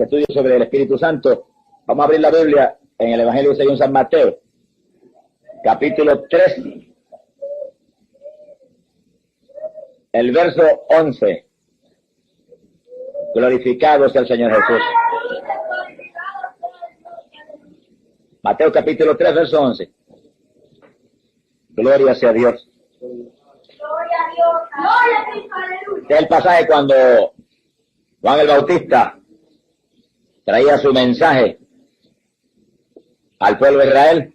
estudio sobre el Espíritu Santo, vamos a abrir la Biblia en el Evangelio según San Mateo, capítulo 3, el verso 11. Glorificado sea el Señor Jesús. Mateo capítulo 3, verso 11. Gloria sea a Dios. Este es el pasaje cuando Juan el Bautista traía su mensaje al pueblo de Israel,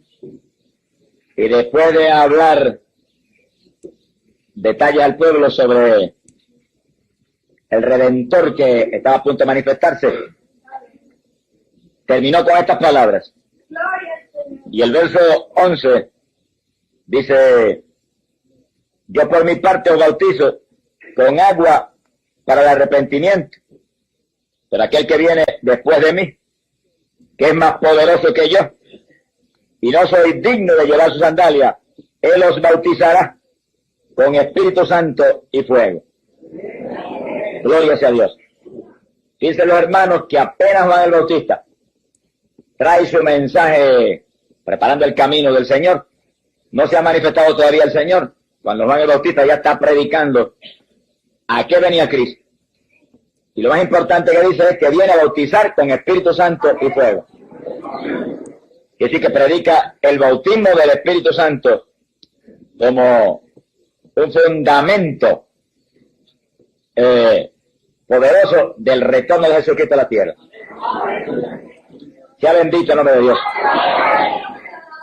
y después de hablar detalles al pueblo sobre el Redentor que estaba a punto de manifestarse, terminó con estas palabras. Y el verso 11 dice: yo por mi parte os bautizo con agua para el arrepentimiento, pero aquel que viene después de mí, que es más poderoso que yo, y no soy digno de llevar su sandalia, él os bautizará con Espíritu Santo y fuego. Gloria sea a Dios. Dicen los hermanos que apenas Juan el Bautista trae su mensaje preparando el camino del Señor, no se ha manifestado todavía el Señor, cuando Juan el Bautista ya está predicando a qué venía Cristo. Y lo más importante que dice es que viene a bautizar con Espíritu Santo y fuego. Y así que predica el bautismo del Espíritu Santo como un fundamento poderoso del retorno de Jesucristo a la tierra. Sea bendito el nombre de Dios.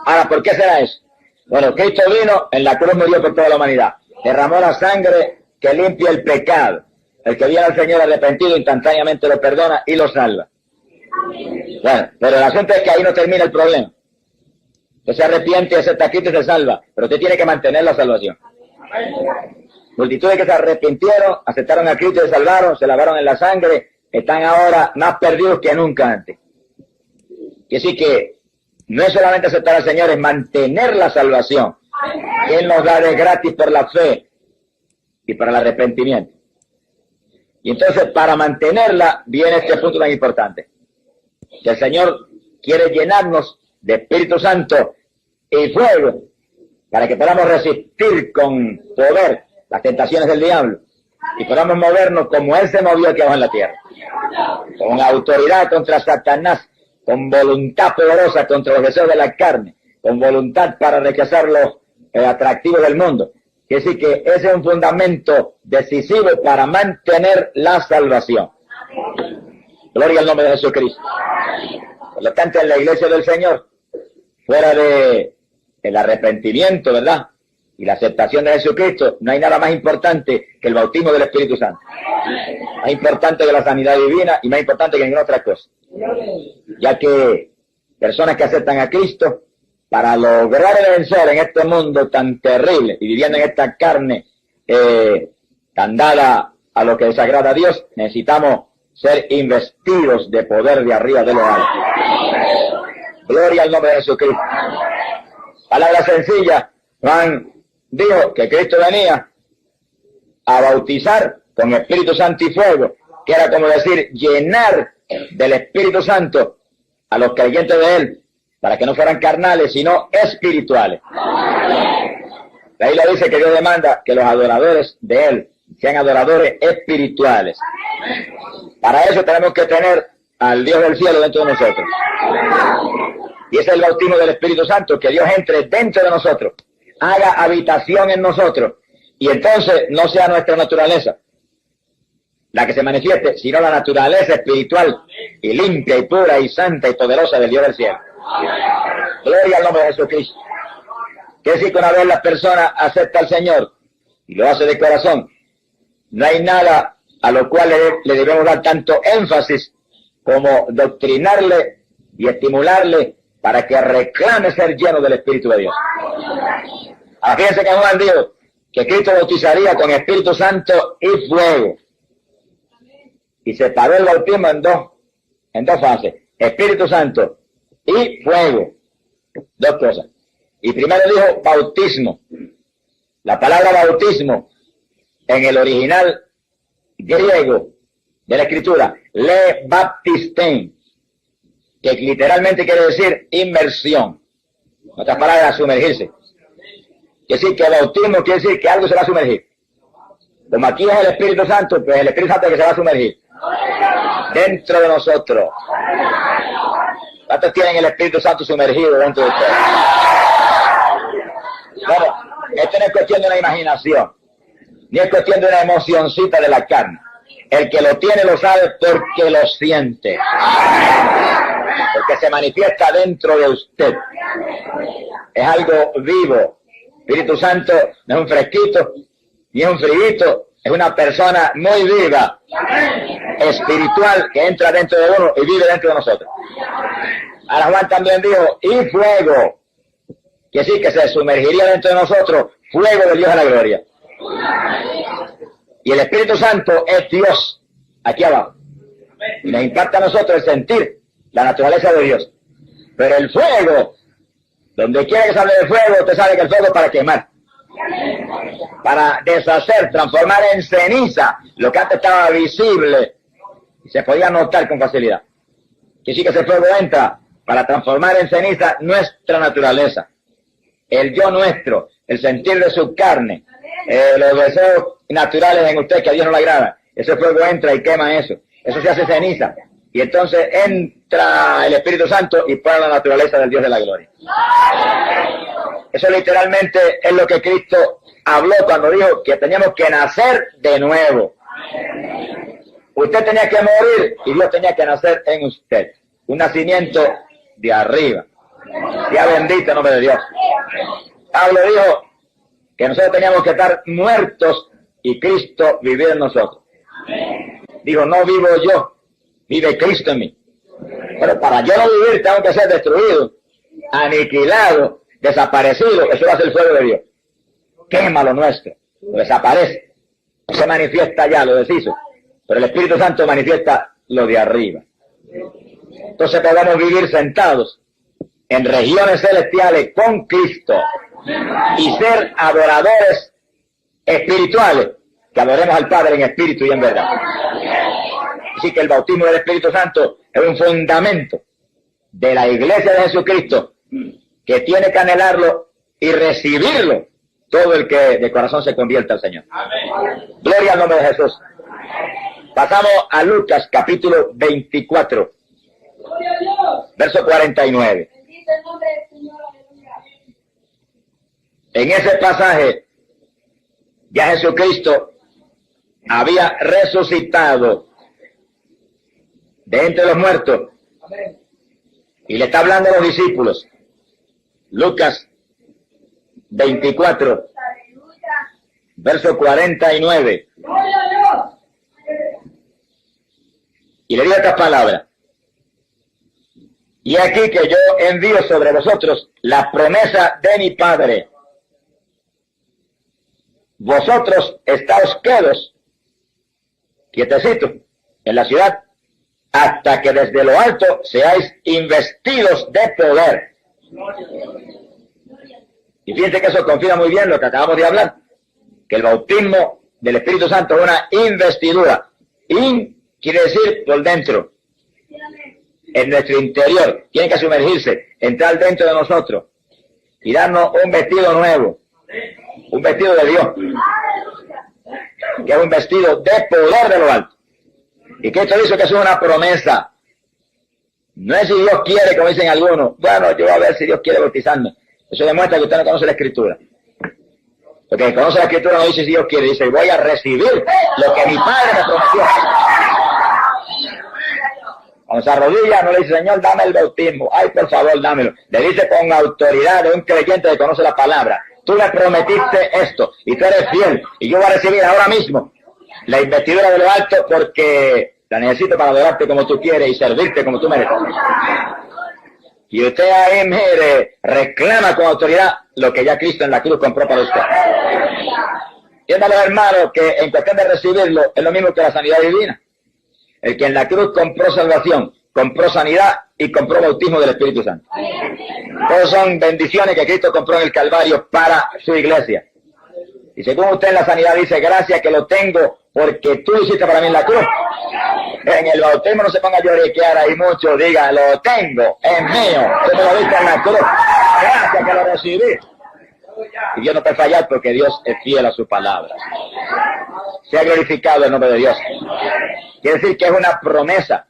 Ahora, ¿por qué será eso? Bueno, Cristo vino, en la cruz murió por toda la humanidad, derramó la sangre que limpia el pecado. El que viene al Señor arrepentido instantáneamente lo perdona y lo salva. Bueno, pero el asunto es que ahí no termina el problema. Usted se arrepiente y acepta a Cristo y se salva, pero usted tiene que mantener la salvación. Multitudes que se arrepintieron, aceptaron a Cristo y se salvaron, se lavaron en la sangre, están ahora más perdidos que nunca antes. Y así que no es solamente aceptar al Señor, es mantener la salvación que Él nos da de gratis por la fe y para el arrepentimiento. Y entonces, para mantenerla, viene este punto tan importante, que el Señor quiere llenarnos de Espíritu Santo y fuego, para que podamos resistir con poder las tentaciones del diablo, y podamos movernos como Él se movió aquí abajo en la tierra, con autoridad contra Satanás, con voluntad poderosa contra los deseos de la carne, con voluntad para rechazar los atractivos del mundo. Quiere decir que ese es un fundamento decisivo para mantener la salvación. Gloria al nombre de Jesucristo. Por lo tanto, en la iglesia del Señor, fuera de el arrepentimiento, ¿verdad?, y la aceptación de Jesucristo, no hay nada más importante que el bautismo del Espíritu Santo. Más importante que la sanidad divina y más importante que ninguna otra cosa. Ya que personas que aceptan a Cristo, para lograr vencer en este mundo tan terrible y viviendo en esta carne tan dada a lo que desagrada a Dios, necesitamos ser investidos de poder de arriba de lo alto. Gloria al nombre de Jesucristo. Palabra sencilla, Juan dijo que Cristo venía a bautizar con Espíritu Santo y fuego, que era como decir, llenar del Espíritu Santo a los creyentes de Él, para que no fueran carnales, sino espirituales. La Biblia dice que Dios demanda que los adoradores de Él sean adoradores espirituales. Para eso tenemos que tener al Dios del cielo dentro de nosotros. Y ese es el bautismo del Espíritu Santo, que Dios entre dentro de nosotros, haga habitación en nosotros, y entonces no sea nuestra naturaleza la que se manifieste, sino la naturaleza espiritual y limpia y pura y santa y poderosa del Dios del cielo. Gloria al nombre de Jesucristo. Que decir que una vez la persona acepta al Señor y lo hace de corazón, no hay nada a lo cual le debemos dar tanto énfasis como doctrinarle y estimularle para que reclame ser lleno del Espíritu de Dios. Fíjense que Juan dijo que Cristo bautizaría con Espíritu Santo y fuego. Y separó el bautismo en dos fases: Espíritu Santo y fuego. Dos cosas. Y primero dijo bautismo. La palabra bautismo en el original griego de la Escritura le baptistén, que literalmente quiere decir inmersión. En otras palabras, sumergirse. Quiere decir que el bautismo quiere decir que algo se va a sumergir. Como aquí es el Espíritu Santo, pues el Espíritu Santo es que se va a sumergir dentro de nosotros. ¿Cuántos tienen el Espíritu Santo sumergido dentro de ustedes? Bueno, esto no es cuestión de una imaginación, ni es cuestión de una emocioncita de la carne. El que lo tiene lo sabe porque lo siente. Porque se manifiesta dentro de usted. Es algo vivo. Espíritu Santo no es un fresquito, ni es un friguito, es una persona muy viva, espiritual, que entra dentro de uno y vive dentro de nosotros. Ahora Juan también dijo, y fuego, que sí, que se sumergiría dentro de nosotros, fuego de Dios a la gloria. Y el Espíritu Santo es Dios, aquí abajo. Y nos impacta a nosotros el sentir la naturaleza de Dios. Pero el fuego, donde quiera que se hable de fuego, usted sabe que el fuego es para quemar, para deshacer, transformar en ceniza lo que antes estaba visible y se podía notar con facilidad. Que sí que ese fuego entra para transformar en ceniza nuestra naturaleza, el yo nuestro, el sentir de su carne, los deseos naturales en usted que a Dios no le agrada. Ese fuego entra y quema eso se hace ceniza, y entonces entra el Espíritu Santo y pone la naturaleza del Dios de la gloria. Eso literalmente es lo que Cristo habló cuando dijo que teníamos que nacer de nuevo. Usted tenía que morir y Dios tenía que nacer en usted. Un nacimiento de arriba. Sea bendito el nombre de Dios. Pablo dijo que nosotros teníamos que estar muertos y Cristo vivir en nosotros. Dijo, no vivo yo, vive Cristo en mí. Pero para yo no vivir tengo que ser destruido, aniquilado, desaparecido. Eso va a ser el fuego de Dios. Quema lo nuestro, lo desaparece. No se manifiesta ya, lo deshizo. Pero el Espíritu Santo manifiesta lo de arriba. Entonces podemos vivir sentados en regiones celestiales con Cristo y ser adoradores espirituales, que adoremos al Padre en espíritu y en verdad. Así que el bautismo del Espíritu Santo es un fundamento de la Iglesia de Jesucristo, que tiene que anhelarlo y recibirlo todo el que de corazón se convierta al Señor. Gloria al nombre de Jesús. Pasamos a Lucas capítulo 24, verso 49. En ese pasaje ya Jesucristo había resucitado de entre los muertos y le está hablando a los discípulos. Lucas 24, verso 49. Y le digo estas palabras: y aquí que yo envío sobre vosotros la promesa de mi Padre. Vosotros estáos quedos, quietecitos, en la ciudad, hasta que desde lo alto seáis investidos de poder. Y fíjense que eso confirma muy bien lo que acabamos de hablar, que el bautismo del Espíritu Santo es una investidura. Quiere decir por dentro, en nuestro interior. Tiene que sumergirse, entrar dentro de nosotros y darnos un vestido nuevo, un vestido de Dios, que es un vestido de poder de lo alto. Y que esto dice que es una promesa. No es si Dios quiere, como dicen algunos. Bueno, yo voy a ver si Dios quiere bautizarme. Eso demuestra que usted no conoce la Escritura. Porque conoce la Escritura no dice si Dios quiere, dice voy a recibir lo que mi Padre me prometió. Cuando se arrodilla no le dice, Señor, dame el bautismo. Ay, por favor, dámelo. Le dice con autoridad de un creyente que conoce la palabra. Tú me prometiste esto y tú eres fiel. Y yo voy a recibir ahora mismo la investidura de lo alto porque la necesito para adorarte como tú quieres y servirte como tú mereces. Y usted ahí, mire, reclama con autoridad lo que ya Cristo en la cruz compró para usted. Entiendan los hermanos que en cuestión de recibirlo es lo mismo que la sanidad divina. El que en la cruz compró salvación, compró sanidad y compró bautismo del Espíritu Santo. Todos son bendiciones que Cristo compró en el Calvario para su iglesia. Y según usted en la sanidad dice, gracias que lo tengo porque tú lo hiciste para mí en la cruz. en el bautismo no se ponga a lloriquear ahí mucho, diga, lo tengo, es mío, yo me lo viste en la cruz, gracias que lo recibí. Y Dios no puede fallar porque Dios es fiel a su palabra. Se ha glorificado el nombre de Dios. Quiere decir que es una promesa.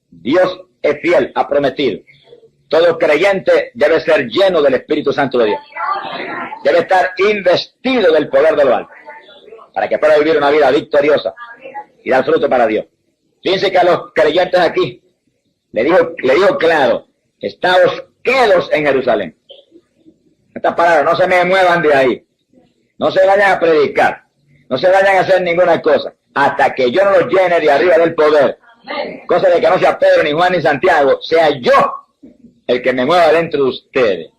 Dios es fiel, ha prometido. Todo creyente debe ser lleno del Espíritu Santo de Dios. Debe estar investido del poder de lo alto, para que pueda vivir una vida victoriosa y dar fruto para Dios. Fíjense que a los creyentes aquí le dijo claro, estáos quedos en Jerusalén. Estas palabras, no se me muevan de ahí. No se vayan a predicar. No se vayan a hacer ninguna cosa. Hasta que yo no los llene de arriba del poder. Cosa de que no sea Pedro, ni Juan, ni Santiago. Sea yo el que me mueva dentro de ustedes.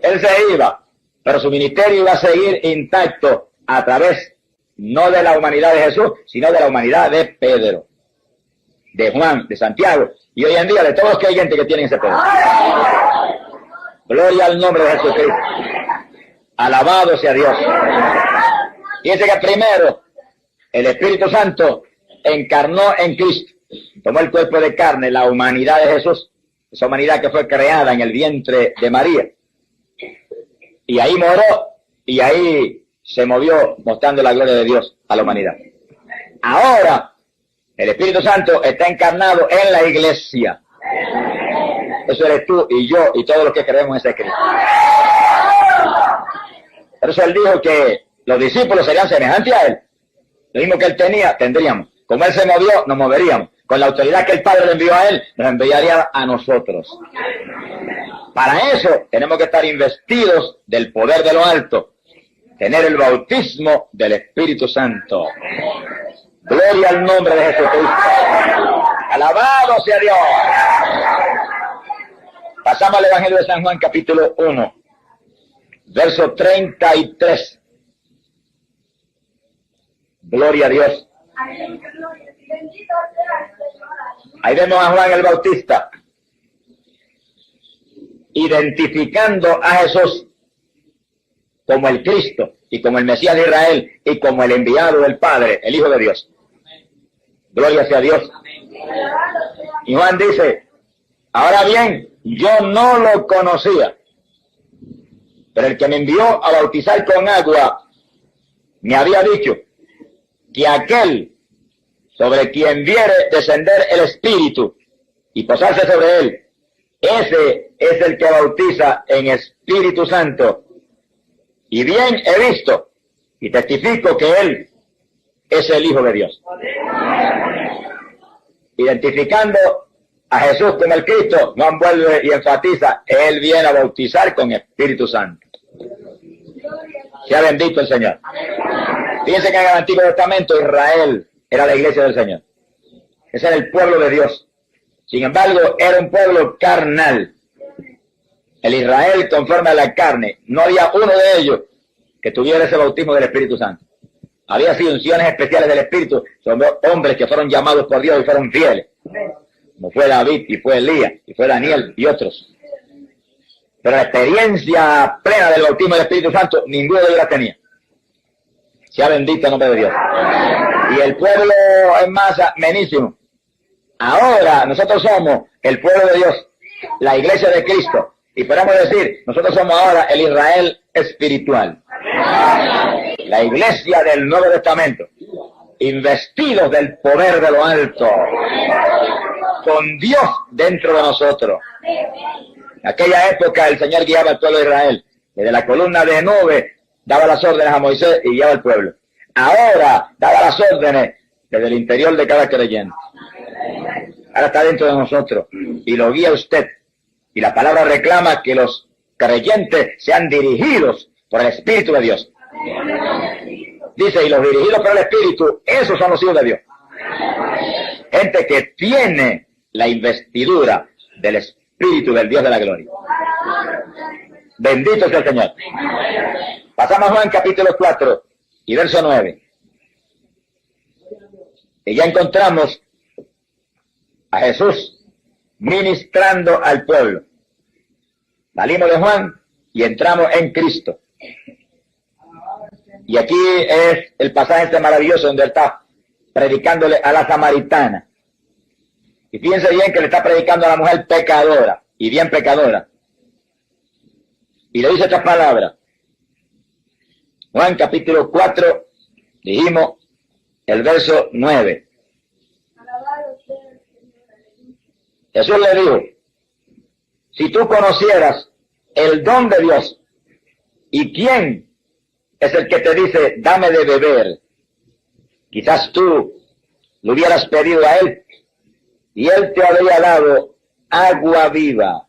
Él se iba, pero su ministerio iba a seguir intacto a través, no de la humanidad de Jesús, sino de la humanidad de Pedro, de Juan, de Santiago, y hoy en día de todos los creyentes que tienen ese poder. Gloria al nombre de Jesucristo. Alabado sea Dios. Fíjense que primero el Espíritu Santo encarnó en Cristo, tomó el cuerpo de carne, la humanidad de Jesús, esa humanidad que fue creada en el vientre de María, y ahí moró, y ahí se movió mostrando la gloria de Dios a la humanidad. Ahora el Espíritu Santo está encarnado en la iglesia. Eso eres tú y yo y todos los que creemos en ese Cristo. Por eso él dijo que los discípulos serían semejantes a él. Lo mismo que él tenía, tendríamos. Como él se movió, nos moveríamos. Con la autoridad que el Padre le envió a él, nos enviaría a nosotros. Para eso tenemos que estar investidos del poder de lo alto. Tener el bautismo del Espíritu Santo. Gloria al nombre de Jesucristo. Alabado sea Dios. Pasamos al Evangelio de San Juan, capítulo 1, verso 33. Gloria a Dios. Ahí vemos a Juan el Bautista identificando a Jesús como el Cristo y como el Mesías de Israel y como el enviado del Padre, el Hijo de Dios. Gloria sea a Dios. Y Juan dice, ahora bien, yo no lo conocía, pero el que me envió a bautizar con agua me había dicho que aquel sobre quien viere descender el Espíritu y posarse sobre él, ese es el que bautiza en Espíritu Santo. Y bien he visto y testifico que él es el Hijo de Dios. Identificando a Jesús como el Cristo, Juan vuelve y enfatiza, él viene a bautizar con Espíritu Santo. Sea bendito el Señor. Fíjense que en el Antiguo Testamento Israel era la iglesia del Señor. Ese era el pueblo de Dios. Sin embargo, era un pueblo carnal. El Israel conforme a la carne. No había uno de ellos que tuviera ese bautismo del Espíritu Santo. Había sido unciones especiales del Espíritu. Son hombres que fueron llamados por Dios y fueron fieles. Como fue David y fue Elías y fue Daniel y otros. Pero la experiencia plena del bautismo del Espíritu Santo, ninguno de ellos la tenía. Sea bendito el nombre de Dios. Y el pueblo en masa, menísimo. Ahora nosotros somos el pueblo de Dios, la iglesia de Cristo. Y podemos decir, nosotros somos ahora el Israel espiritual. La iglesia del Nuevo Testamento. Investidos del poder de lo alto. Con Dios dentro de nosotros. En aquella época el Señor guiaba al pueblo de Israel. Desde la columna de nube daba las órdenes a Moisés y guiaba al pueblo. Ahora daba las órdenes desde el interior de cada creyente. Ahora está dentro de nosotros y lo guía usted. Y la palabra reclama que los creyentes sean dirigidos por el Espíritu de Dios. Dice, y los dirigidos por el Espíritu, esos son los hijos de Dios. Gente que tiene la investidura del Espíritu del Dios de la gloria. Bendito sea el Señor. Pasamos a Juan capítulo 4 y verso 9. Y ya encontramos a Jesús ministrando al pueblo. Salimos de Juan y entramos en Cristo. Y aquí es el pasaje este maravilloso donde está predicándole a la samaritana. Y fíjense bien que le está predicando a la mujer pecadora, y bien pecadora. Y le dice estas palabras. Juan capítulo 4, dijimos el verso 9. Jesús le dijo, si tú conocieras el don de Dios, ¿y quién es el que te dice, dame de beber? Quizás tú lo hubieras pedido a él, y él te habría dado agua viva.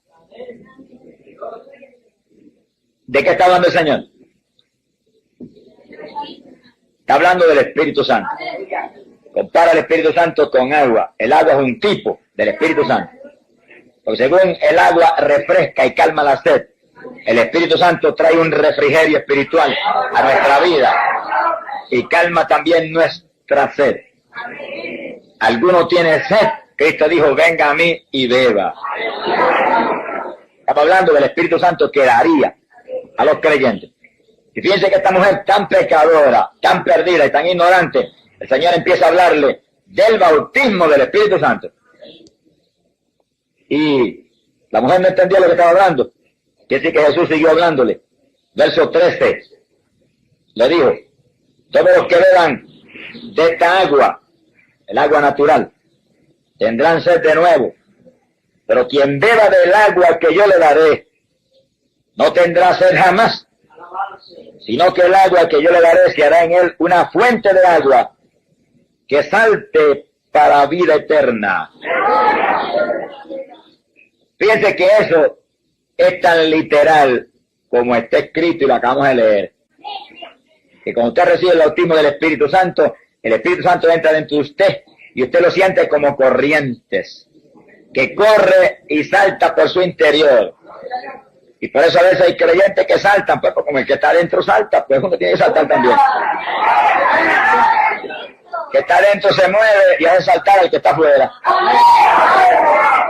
¿De qué está hablando el Señor? Está hablando del Espíritu Santo. Compara el Espíritu Santo con agua. El agua es un tipo del Espíritu Santo. Porque según el agua refresca y calma la sed, el Espíritu Santo trae un refrigerio espiritual a nuestra vida y calma también nuestra sed. ¿Alguno tiene sed? Cristo dijo, venga a mí y beba. Estamos hablando del Espíritu Santo que daría a los creyentes. Y fíjense que esta mujer tan pecadora, tan perdida y tan ignorante, el Señor empieza a hablarle del bautismo del Espíritu Santo. Y la mujer no entendía lo que estaba hablando. Quiere decir que Jesús siguió hablándole. Verso 13. Le dijo, todos los que beban de esta agua, el agua natural, tendrán sed de nuevo. Pero quien beba del agua que yo le daré, no tendrá sed jamás, sino que el agua que yo le daré se hará en él una fuente de agua que salte para vida eterna. Fíjense que eso es tan literal como está escrito y lo acabamos de leer. Que cuando usted recibe el bautismo del Espíritu Santo, el Espíritu Santo entra dentro de usted y usted lo siente como corrientes, que corre y salta por su interior. Y por eso a veces hay creyentes que saltan, pues como el que está adentro salta, pues uno tiene que saltar también. Que está adentro se mueve y hace saltar al que está afuera.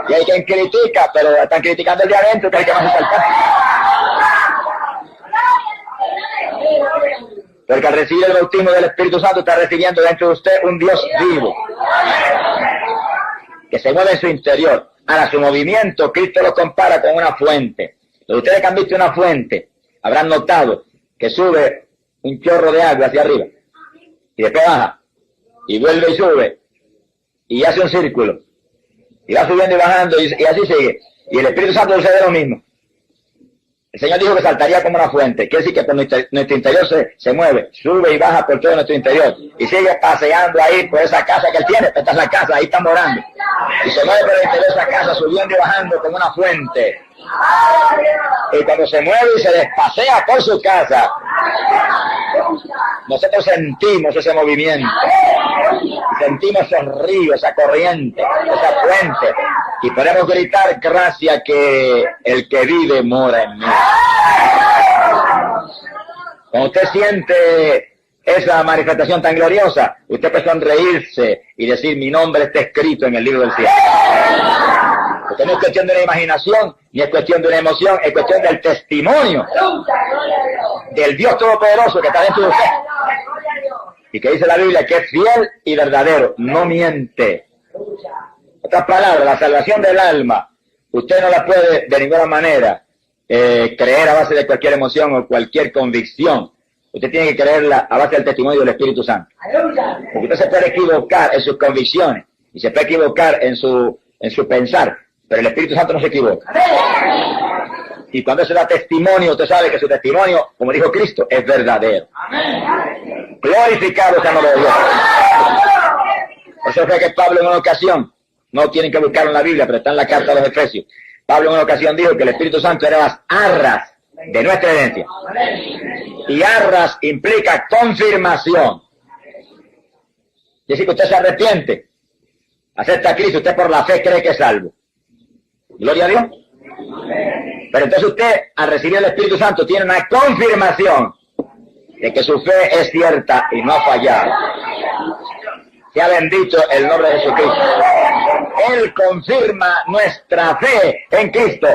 Y hay quien critica, pero están criticando el de adentro, que hay que más saltar. Porque al recibir el bautismo del Espíritu Santo está recibiendo dentro de usted un Dios vivo, que se mueve en su interior. Ahora, su movimiento, Cristo lo compara con una fuente. Los ustedes que han visto una fuente, habrán notado que sube un chorro de agua hacia arriba, y después baja, y vuelve y sube, y hace un círculo, y va subiendo y bajando, y así sigue. Y el Espíritu Santo sucede lo mismo. El Señor dijo que saltaría como una fuente. Quiere decir que por nuestro interior se mueve, sube y baja por todo nuestro interior. Y sigue paseando ahí por esa casa que Él tiene. Esta es la casa, ahí está morando. Y se mueve por el interior de esa casa, subiendo y bajando como una fuente. Y cuando se mueve y se despasea por su casa, nosotros sentimos ese movimiento. Sentimos esos ríos, esa corriente, esa fuente. Y podemos gritar, gracias que el que vive mora en mí. Cuando usted siente esa manifestación tan gloriosa, usted puede sonreírse y decir, mi nombre está escrito en el libro del cielo. Porque no es cuestión de una imaginación, ni es cuestión de una emoción, es cuestión del testimonio del Dios Todopoderoso que está dentro de usted. Y que dice la Biblia que es fiel y verdadero, no miente. Otras palabras, la salvación del alma, usted no la puede de ninguna manera creer a base de cualquier emoción o cualquier convicción. Usted tiene que creerla a base del testimonio del Espíritu Santo. Porque usted se puede equivocar en sus convicciones y se puede equivocar en su pensar, pero el Espíritu Santo no se equivoca. Y cuando se da testimonio, usted sabe que su testimonio, como dijo Cristo, es verdadero. Glorificado sea el nombre de Dios. Por eso fue que Pablo en una ocasión, no tienen que buscarlo en la Biblia, pero está en la carta a los Efesios. Pablo en una ocasión dijo que el Espíritu Santo era las arras de nuestra herencia. Y arras implica confirmación. Es decir, que usted se arrepiente, acepta a Cristo, usted por la fe cree que es salvo. Gloria a Dios. Pero entonces usted, al recibir el Espíritu Santo, tiene una confirmación de que su fe es cierta y no ha fallado. Sea bendito el nombre de Jesucristo. Él confirma nuestra fe en Cristo,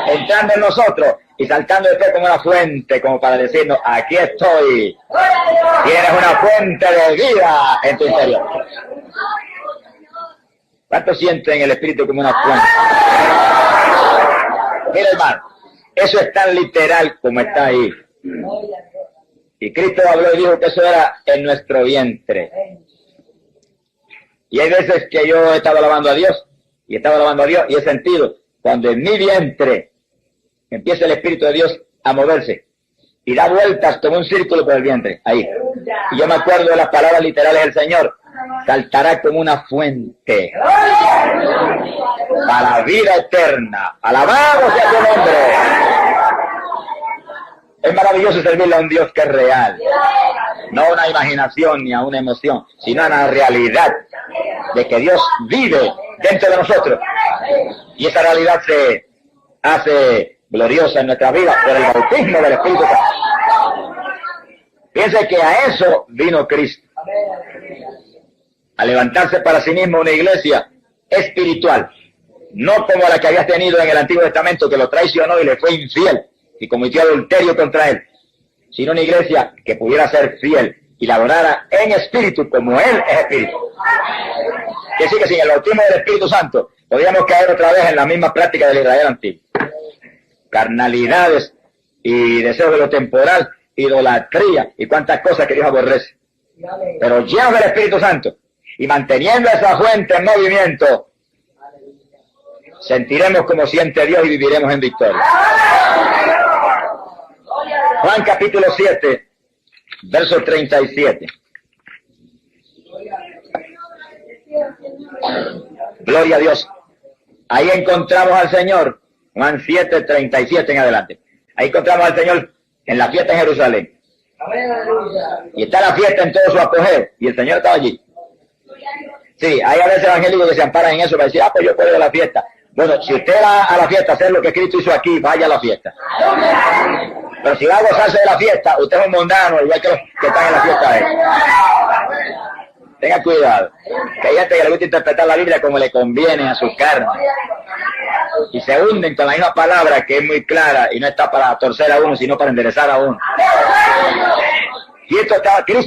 entrando en nosotros y saltando de fe como una fuente, como para decirnos, aquí estoy. Tienes una fuente de vida en tu interior. ¿Cuántos sienten el Espíritu como una fuente? Mira, hermano, eso es tan literal como está ahí. Y Cristo habló y dijo que eso era en nuestro vientre. Y hay veces que yo he estado alabando a Dios, y he sentido, cuando en mi vientre empieza el Espíritu de Dios a moverse, y da vueltas como un círculo por el vientre, ahí. Y yo me acuerdo de las palabras literales del Señor, saltará como una fuente a la vida eterna. ¡Alabado sea su nombre! Es maravilloso servirle a un Dios que es real, no a una imaginación ni a una emoción, sino a una realidad de que Dios vive dentro de nosotros. Y esa realidad se hace gloriosa en nuestra vida por el bautismo del Espíritu Santo. Piense que a eso vino Cristo, a levantarse para sí mismo una iglesia espiritual, no como la que había tenido en el Antiguo Testamento, que lo traicionó y le fue infiel y cometió adulterio contra él, sino una iglesia que pudiera ser fiel y la adorara en espíritu como Él es espíritu. Que decir que sin el bautismo del Espíritu Santo podríamos caer otra vez en la misma práctica del Israel antiguo. Carnalidades y deseos de lo temporal, idolatría y cuantas cosas que Dios aborrece. Pero llenos del Espíritu Santo y manteniendo esa fuente en movimiento, sentiremos como siente Dios y viviremos en victoria. Juan capítulo 7, verso 37. Gloria a Dios. Ahí encontramos al Señor, Juan 7, 37 en adelante. Ahí encontramos al Señor en la fiesta en Jerusalén. Y está la fiesta en todo su apogeo. Y el Señor estaba allí. Sí, hay a veces evangélicos que se amparan en eso para decir, pues yo puedo ir a la fiesta. Bueno, si usted va a la fiesta a hacer lo que Cristo hizo aquí, vaya a la fiesta. Pero si va a gozarse de la fiesta, usted es un mundano, igual que los que están en la fiesta. Tenga cuidado, que hay gente que le gusta interpretar la Biblia como le conviene a su carne. Y se hunden con la misma palabra que es muy clara y no está para torcer a uno, sino para enderezar a uno. Cristo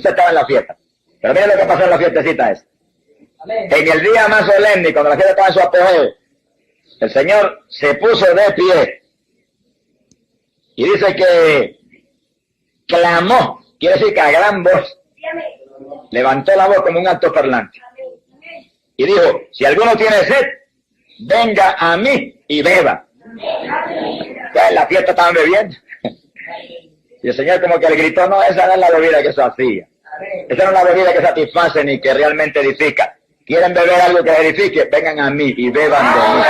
estaba en la fiesta. Pero miren lo que pasó en la fiestecita esa. En el día más solemne, cuando la fiesta estaba en su apogeo, el Señor se puso de pie y dice que clamó, quiere decir que a gran voz, levantó la voz como un altoparlante y dijo, si alguno tiene sed, venga a mí y beba. Pues la fiesta estaban bebiendo. Y el Señor como que le gritó, no, esa no es la bebida que se hacía. Esa no es la bebida que satisface ni que realmente edifica. ¿Quieren beber algo que edifique? Vengan a mí y beban de mí.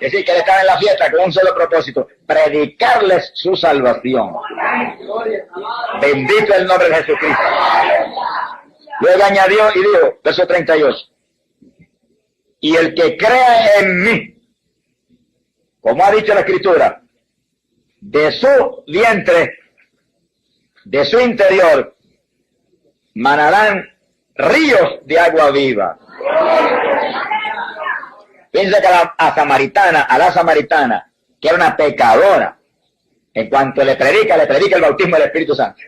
Es decir, que él estaba en la fiesta con un solo propósito, predicarles su salvación. Bendito el nombre de Jesucristo. Luego añadió y dijo, verso 38, y el que crea en mí, como ha dicho la Escritura, de su vientre, de su interior, manarán ríos de agua viva. Piensa que a la samaritana, que era una pecadora, en cuanto le predica el bautismo del Espíritu Santo.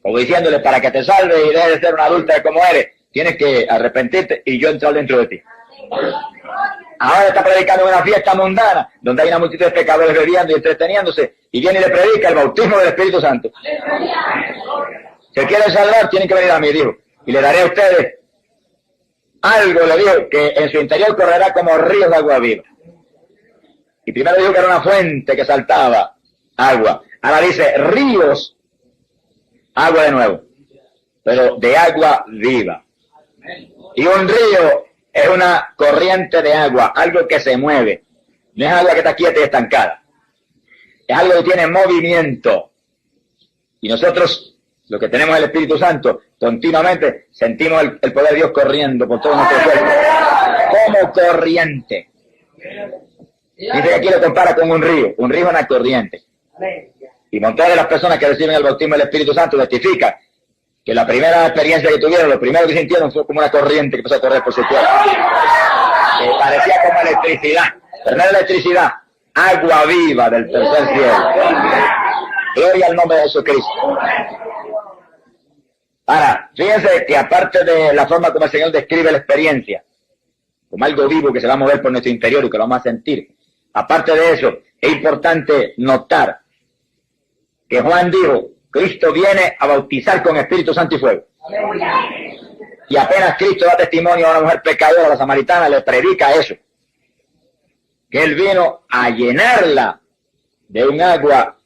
Como diciéndole, para que te salves y dejes de ser una adúltera como eres, tienes que arrepentirte y yo entrar dentro de ti. Ahora está predicando en una fiesta mundana, donde hay una multitud de pecadores bebiendo y entreteniéndose, y viene y le predica el bautismo del Espíritu Santo. Si quieren salvar, tienen que venir a mí, dijo, y le daré a ustedes algo, le dijo, que en su interior correrá como ríos de agua viva. Y primero dijo que era una fuente que saltaba agua. Ahora dice ríos, agua de nuevo, pero de agua viva. Y un río es una corriente de agua, algo que se mueve. No es agua que está quieta y estancada. Es algo que tiene movimiento. Y nosotros, los que tenemos el Espíritu Santo, continuamente sentimos el poder de Dios corriendo por todo nuestro cuerpo. Como corriente. Dice que aquí lo compara con un río. Un río es una corriente. Y montones de las personas que reciben el bautismo del Espíritu Santo testifican que la primera experiencia que tuvieron, lo primero que sintieron fue como una corriente que empezó a correr por su cuerpo. Parecía como electricidad, pero no era electricidad, agua viva del tercer cielo. Gloria al nombre de Jesucristo. Ahora, fíjense que aparte de la forma como el Señor describe la experiencia, como algo vivo que se va a mover por nuestro interior y que lo vamos a sentir, aparte de eso, es importante notar que Juan dijo, Cristo viene a bautizar con Espíritu Santo y fuego. Y apenas Cristo da testimonio a una mujer pecadora, a la samaritana, le predica eso. Que Él vino a llenarla de un agua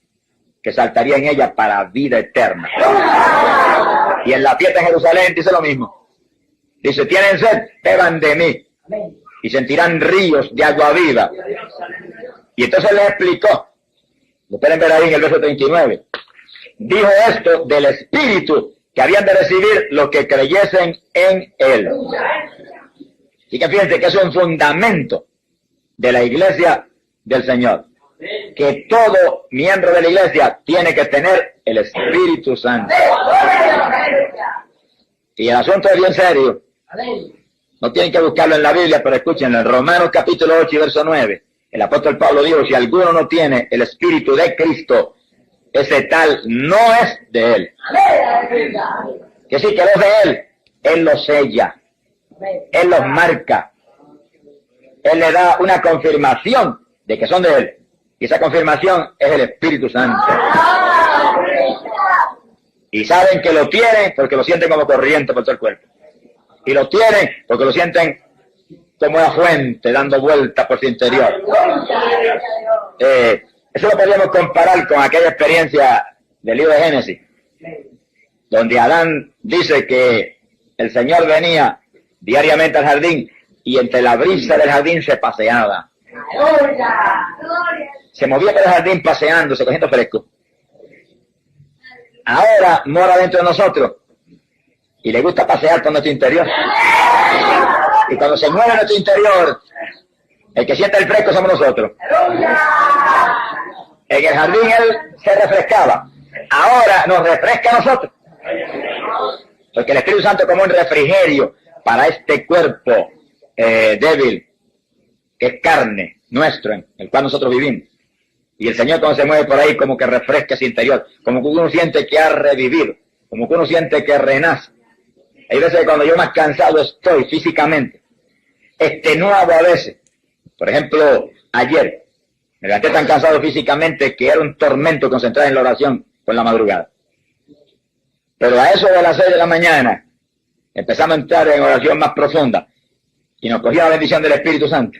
que saltaría en ella para vida eterna. Y en la fiesta en Jerusalén dice lo mismo. Dice, tienen sed, beban de mí. Y sentirán ríos de agua viva. Y entonces le explicó. Lo pueden ver ahí en el verso 39. Dijo esto del Espíritu que habían de recibir los que creyesen en Él. Así que fíjense que es un fundamento de la iglesia del Señor. Que todo miembro de la iglesia tiene que tener el Espíritu Santo. Y el asunto es bien serio. No tienen que buscarlo en la Biblia, pero escúchenlo. En Romanos capítulo 8 y verso 9, el apóstol Pablo dijo, si alguno no tiene el Espíritu de Cristo, ese tal no es de Él. Que sí, que no es de Él. Él los sella. Él los marca. Él le da una confirmación de que son de Él. Y esa confirmación es el Espíritu Santo. Y saben que lo tienen porque lo sienten como corriente por todo el cuerpo. Y lo tienen porque lo sienten como una fuente dando vueltas por su interior. Eso lo podríamos comparar con aquella experiencia del libro de Génesis, donde Adán dice que el Señor venía diariamente al jardín y entre la brisa del jardín se paseaba. Se movía por el jardín paseándose, cogiendo fresco. Ahora mora dentro de nosotros y le gusta pasear por nuestro interior. Y cuando se mueve nuestro interior, el que siente el fresco somos nosotros. En el jardín él se refrescaba. Ahora nos refresca a nosotros. Porque el Espíritu Santo es como un refrigerio para este cuerpo débil, que es carne nuestro, en el cual nosotros vivimos. Y el Señor cuando se mueve por ahí como que refresca su interior, como que uno siente que ha revivido, como que uno siente que renace. Hay veces que cuando yo más cansado estoy físicamente, extenuado a veces. Por ejemplo, ayer me levanté tan cansado físicamente que era un tormento concentrar en la oración por la madrugada. Pero a eso de las 6 de la mañana empezamos a entrar en oración más profunda y nos cogió la bendición del Espíritu Santo.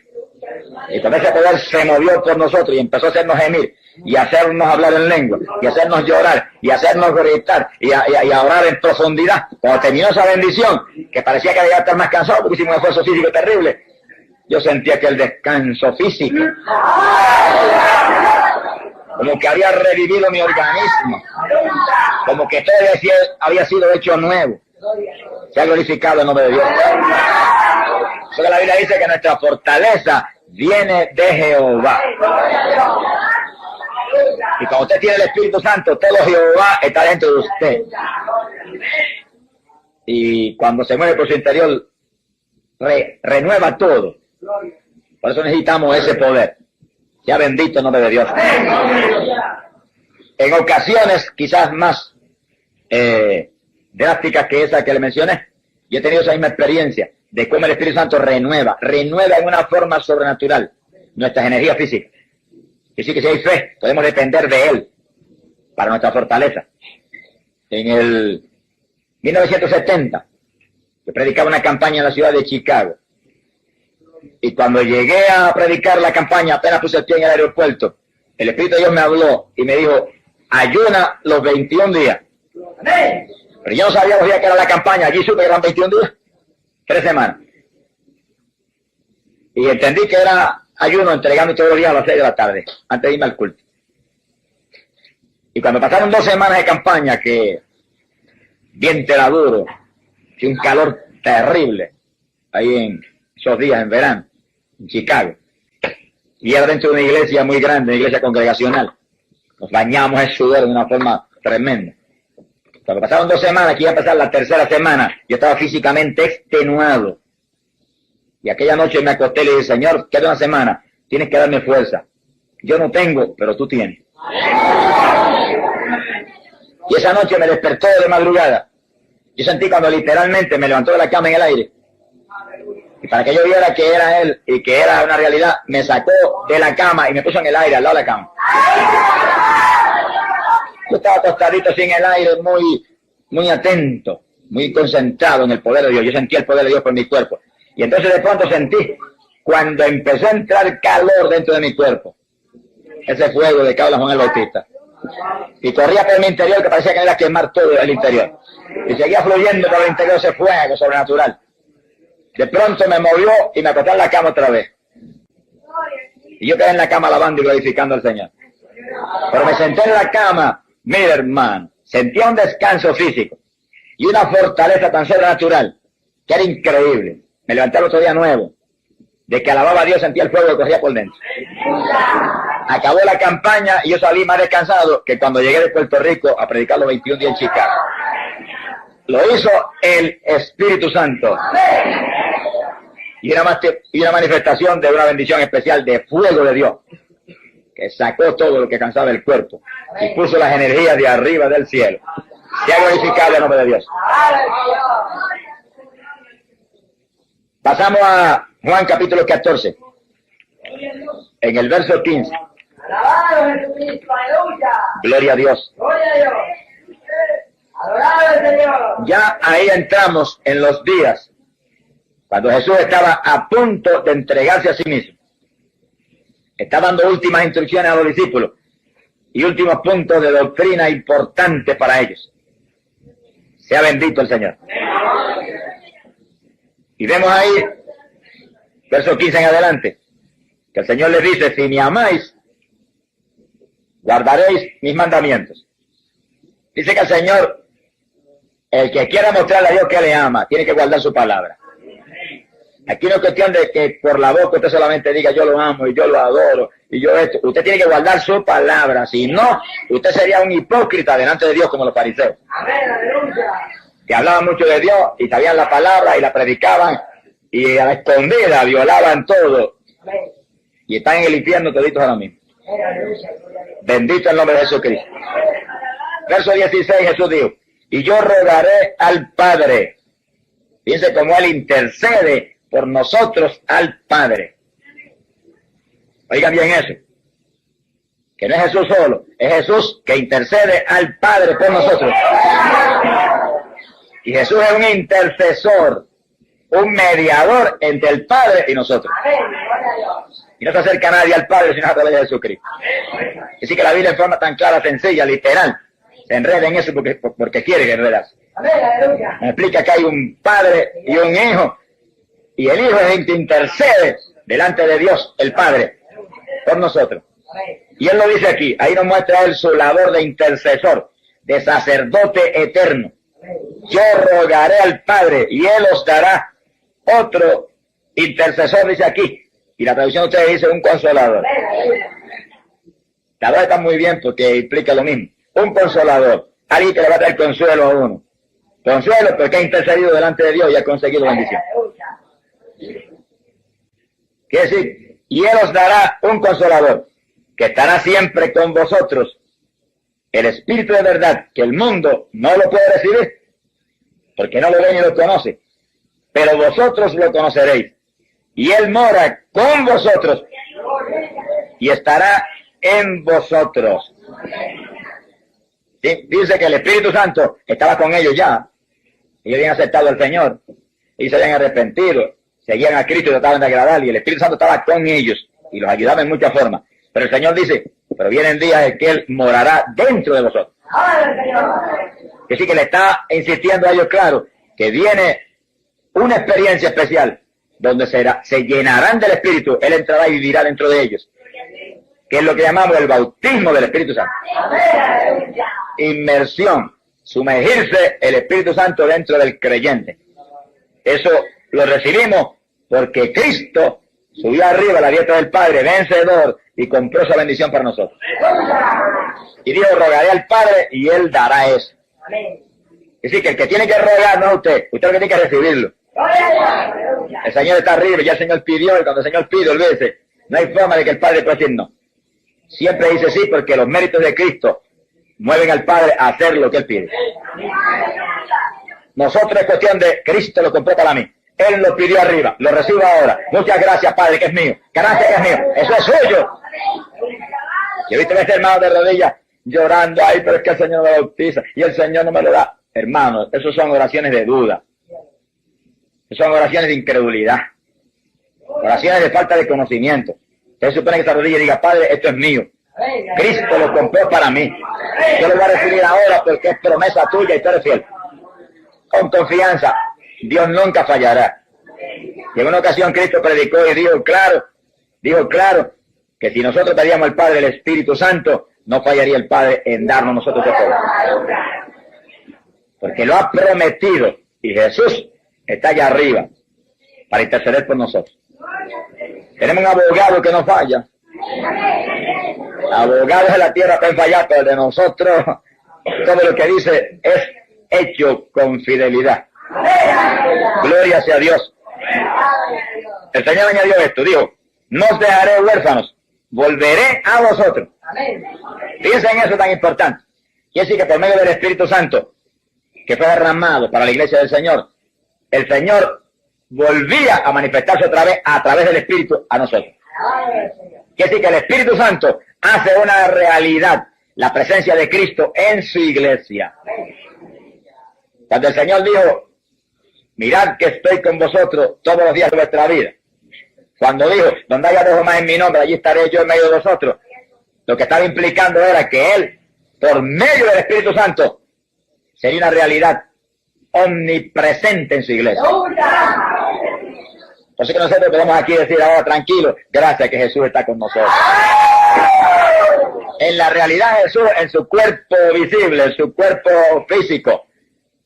Y con ese poder se movió por nosotros y empezó a hacernos gemir y a hacernos hablar en lengua y a hacernos llorar y a hacernos gritar y a orar en profundidad. Cuando terminó esa bendición, que parecía que debía estar más cansado porque hicimos un esfuerzo físico terrible, yo sentía que el descanso físico, como que había revivido mi organismo, como que todo había sido hecho nuevo. Se ha glorificado el nombre de Dios. Eso que la Biblia dice que nuestra fortaleza viene de Jehová. Y cuando usted tiene el Espíritu Santo, todo Jehová está dentro de usted. Y cuando se mueve por su interior, renueva todo. Por eso necesitamos ese poder. Sea bendito el nombre de Dios. En ocasiones, quizás más drásticas que esa que le mencioné, yo he tenido esa misma experiencia de cómo el Espíritu Santo renueva en una forma sobrenatural nuestras energías físicas. Y sí que si hay fe, podemos depender de Él para nuestra fortaleza. En el 1970, yo predicaba una campaña en la ciudad de Chicago. Y cuando llegué a predicar la campaña, apenas puse el pie en el aeropuerto, el Espíritu de Dios me habló y me dijo, ayuna los 21 días. Pero yo no sabía los días que era la campaña, allí supe que eran 21 días, 3 semanas. Y entendí que era ayuno entregando todos los días a las 6 de la tarde, antes de irme al culto. Y cuando pasaron 2 semanas de campaña, que viento era duro, y un calor terrible, ahí en esos días en verano, en Chicago, y era dentro de una iglesia muy grande, una iglesia congregacional, nos bañamos en sudor de una forma tremenda. Cuando pasaron 2 semanas, que iba a pasar la tercera semana, yo estaba físicamente extenuado. Y aquella noche me acosté y le dije, Señor, queda una semana, tienes que darme fuerza. Yo no tengo, pero tú tienes. Y esa noche me despertó de madrugada. Yo sentí cuando literalmente me levantó de la cama en el aire. Y para que yo viera que era Él y que era una realidad, me sacó de la cama y me puso en el aire, al lado de la cama. Yo estaba acostadito así en el aire, muy atento, muy concentrado en el poder de Dios. Yo sentía el poder de Dios por mi cuerpo. Y entonces de pronto sentí, cuando empezó a entrar calor dentro de mi cuerpo, ese fuego de que habla Juan el Bautista. Y corría por mi interior que parecía que me iba a quemar todo el interior. Y seguía fluyendo por el interior ese fuego sobrenatural. De pronto me movió y me acosté en la cama otra vez. Y yo quedé en la cama alabando y glorificando al Señor. Pero me senté en la cama, mira hermano, sentía un descanso físico y una fortaleza tan sobrenatural que era increíble. Me levanté el otro día nuevo. De que alababa a Dios, sentía el fuego que corría por dentro. Acabó la campaña y yo salí más descansado que cuando llegué de Puerto Rico a predicar los 21 días en Chicago. Lo hizo el Espíritu Santo. Y una manifestación de una bendición especial de fuego de Dios, que sacó todo lo que cansaba el cuerpo y puso las energías de arriba del cielo. Sea glorificado el nombre de Dios. Pasamos a Juan capítulo 14, en el verso 15. Gloria a Dios. Ya ahí entramos en los días cuando Jesús estaba a punto de entregarse a sí mismo. Está dando últimas instrucciones a los discípulos y últimos puntos de doctrina importantes para ellos. Sea bendito el Señor. Y vemos ahí, verso 15 en adelante, que el Señor les dice, si me amáis, guardaréis mis mandamientos. Dice que el Señor, el que quiera mostrarle a Dios que le ama, tiene que guardar su palabra. Aquí no es cuestión de que por la boca usted solamente diga yo lo amo y yo lo adoro y yo esto. Usted tiene que guardar su palabra. Si no, usted sería un hipócrita delante de Dios como los fariseos. Que hablaban mucho de Dios y sabían la palabra y la predicaban y a la escondida violaban todo. Y están en el infierno toditos ahora mismo. Bendito el nombre de Jesucristo. Verso 16, Jesús dijo, y yo rogaré al Padre. Fíjense cómo Él intercede por nosotros al Padre. Oigan bien eso. Que no es Jesús solo, es Jesús que intercede al Padre por nosotros. Y Jesús es un intercesor, un mediador entre el Padre y nosotros. Y no se acerca nadie al Padre sino a través de Jesucristo. Así que la Biblia en forma tan clara, sencilla, literal, se enreda en eso porque quiere enredarse. Me explica que hay un Padre y un Hijo, y el Hijo es el que intercede delante de Dios, el Padre, por nosotros. Y Él lo dice aquí, ahí nos muestra Él su labor de intercesor, de sacerdote eterno. Yo rogaré al Padre y Él os dará otro intercesor, dice aquí. Y la traducción de ustedes dice un consolador. La verdad está muy bien porque implica lo mismo. Un consolador, alguien que le va a dar consuelo a uno. Consuelo porque ha intercedido delante de Dios y ha conseguido bendición. Quiere decir, y Él os dará un consolador que estará siempre con vosotros. El Espíritu de verdad, que el mundo no lo puede recibir, porque no lo ve ni lo conoce, pero vosotros lo conoceréis. Y Él mora con vosotros y estará en vosotros. ¿Sí? Dice que el Espíritu Santo estaba con ellos ya. Ellos habían aceptado al Señor y se habían arrepentido, seguían a Cristo y trataban de agradarle. Y el Espíritu Santo estaba con ellos y los ayudaba en muchas formas. Pero el Señor dice, pero vienen días en que Él morará dentro de vosotros. Que sí que le está insistiendo a ellos, claro, que viene una experiencia especial donde se llenarán del Espíritu. Él entrará y vivirá dentro de ellos. Que es lo que llamamos el bautismo del Espíritu Santo. Inmersión, sumergirse el Espíritu Santo dentro del creyente. Eso lo recibimos porque Cristo subió arriba a la diestra del Padre, vencedor, y compró esa bendición para nosotros. Y dijo, rogaré al Padre y Él dará eso. Es decir, que el que tiene que rogar no es usted lo que tiene que recibirlo. El Señor está arriba, ya el Señor pidió, y cuando el Señor pide, olvídese, no hay forma de que el Padre pueda decir no. Siempre dice sí, porque los méritos de Cristo mueven al Padre a hacer lo que Él pide. Nosotros es cuestión de Cristo lo compró para mí. Él lo pidió arriba, lo recibo ahora. Muchas gracias, Padre, que es mío. Gracias, que es mío. Eso es suyo. Yo he visto a este hermano de rodillas llorando, ay, pero es que el Señor no me bautiza y el Señor no me lo da. Hermanos, esos son oraciones de duda. Esos son oraciones de incredulidad. Oraciones de falta de conocimiento. Usted supone que esa rodilla diga, Padre, esto es mío. Cristo lo compró para mí. Yo lo voy a recibir ahora porque es promesa tuya y tú eres fiel. Con confianza, Dios nunca fallará. Y en una ocasión Cristo predicó y dijo claro, que si nosotros pedíamos al Padre el Espíritu Santo, no fallaría el Padre en darnos nosotros el poder. Porque lo ha prometido y Jesús está allá arriba para interceder por nosotros. Tenemos un abogado que no falla. Abogados de la tierra pueden fallar, pero de nosotros todo lo que dice es hecho con fidelidad. Gloria sea a Dios. El Señor añadió esto, dijo, no os dejaré huérfanos, volveré a vosotros. Piensa en eso tan importante. Quiere decir que por medio del Espíritu Santo, que fue derramado para la iglesia del Señor, el Señor volvía a manifestarse otra vez a través del Espíritu a nosotros. Quiere decir que el Espíritu Santo hace una realidad la presencia de Cristo en su iglesia. Cuando el Señor dijo, mirad que estoy con vosotros todos los días de vuestra vida. Cuando dijo, donde haya dos o más en mi nombre, allí estaré yo en medio de vosotros. Lo que estaba implicando era que Él, por medio del Espíritu Santo, sería una realidad omnipresente en su iglesia. Entonces que nosotros podemos aquí decir ahora tranquilo, gracias que Jesús está con nosotros. En la realidad Jesús, en su cuerpo visible, en su cuerpo físico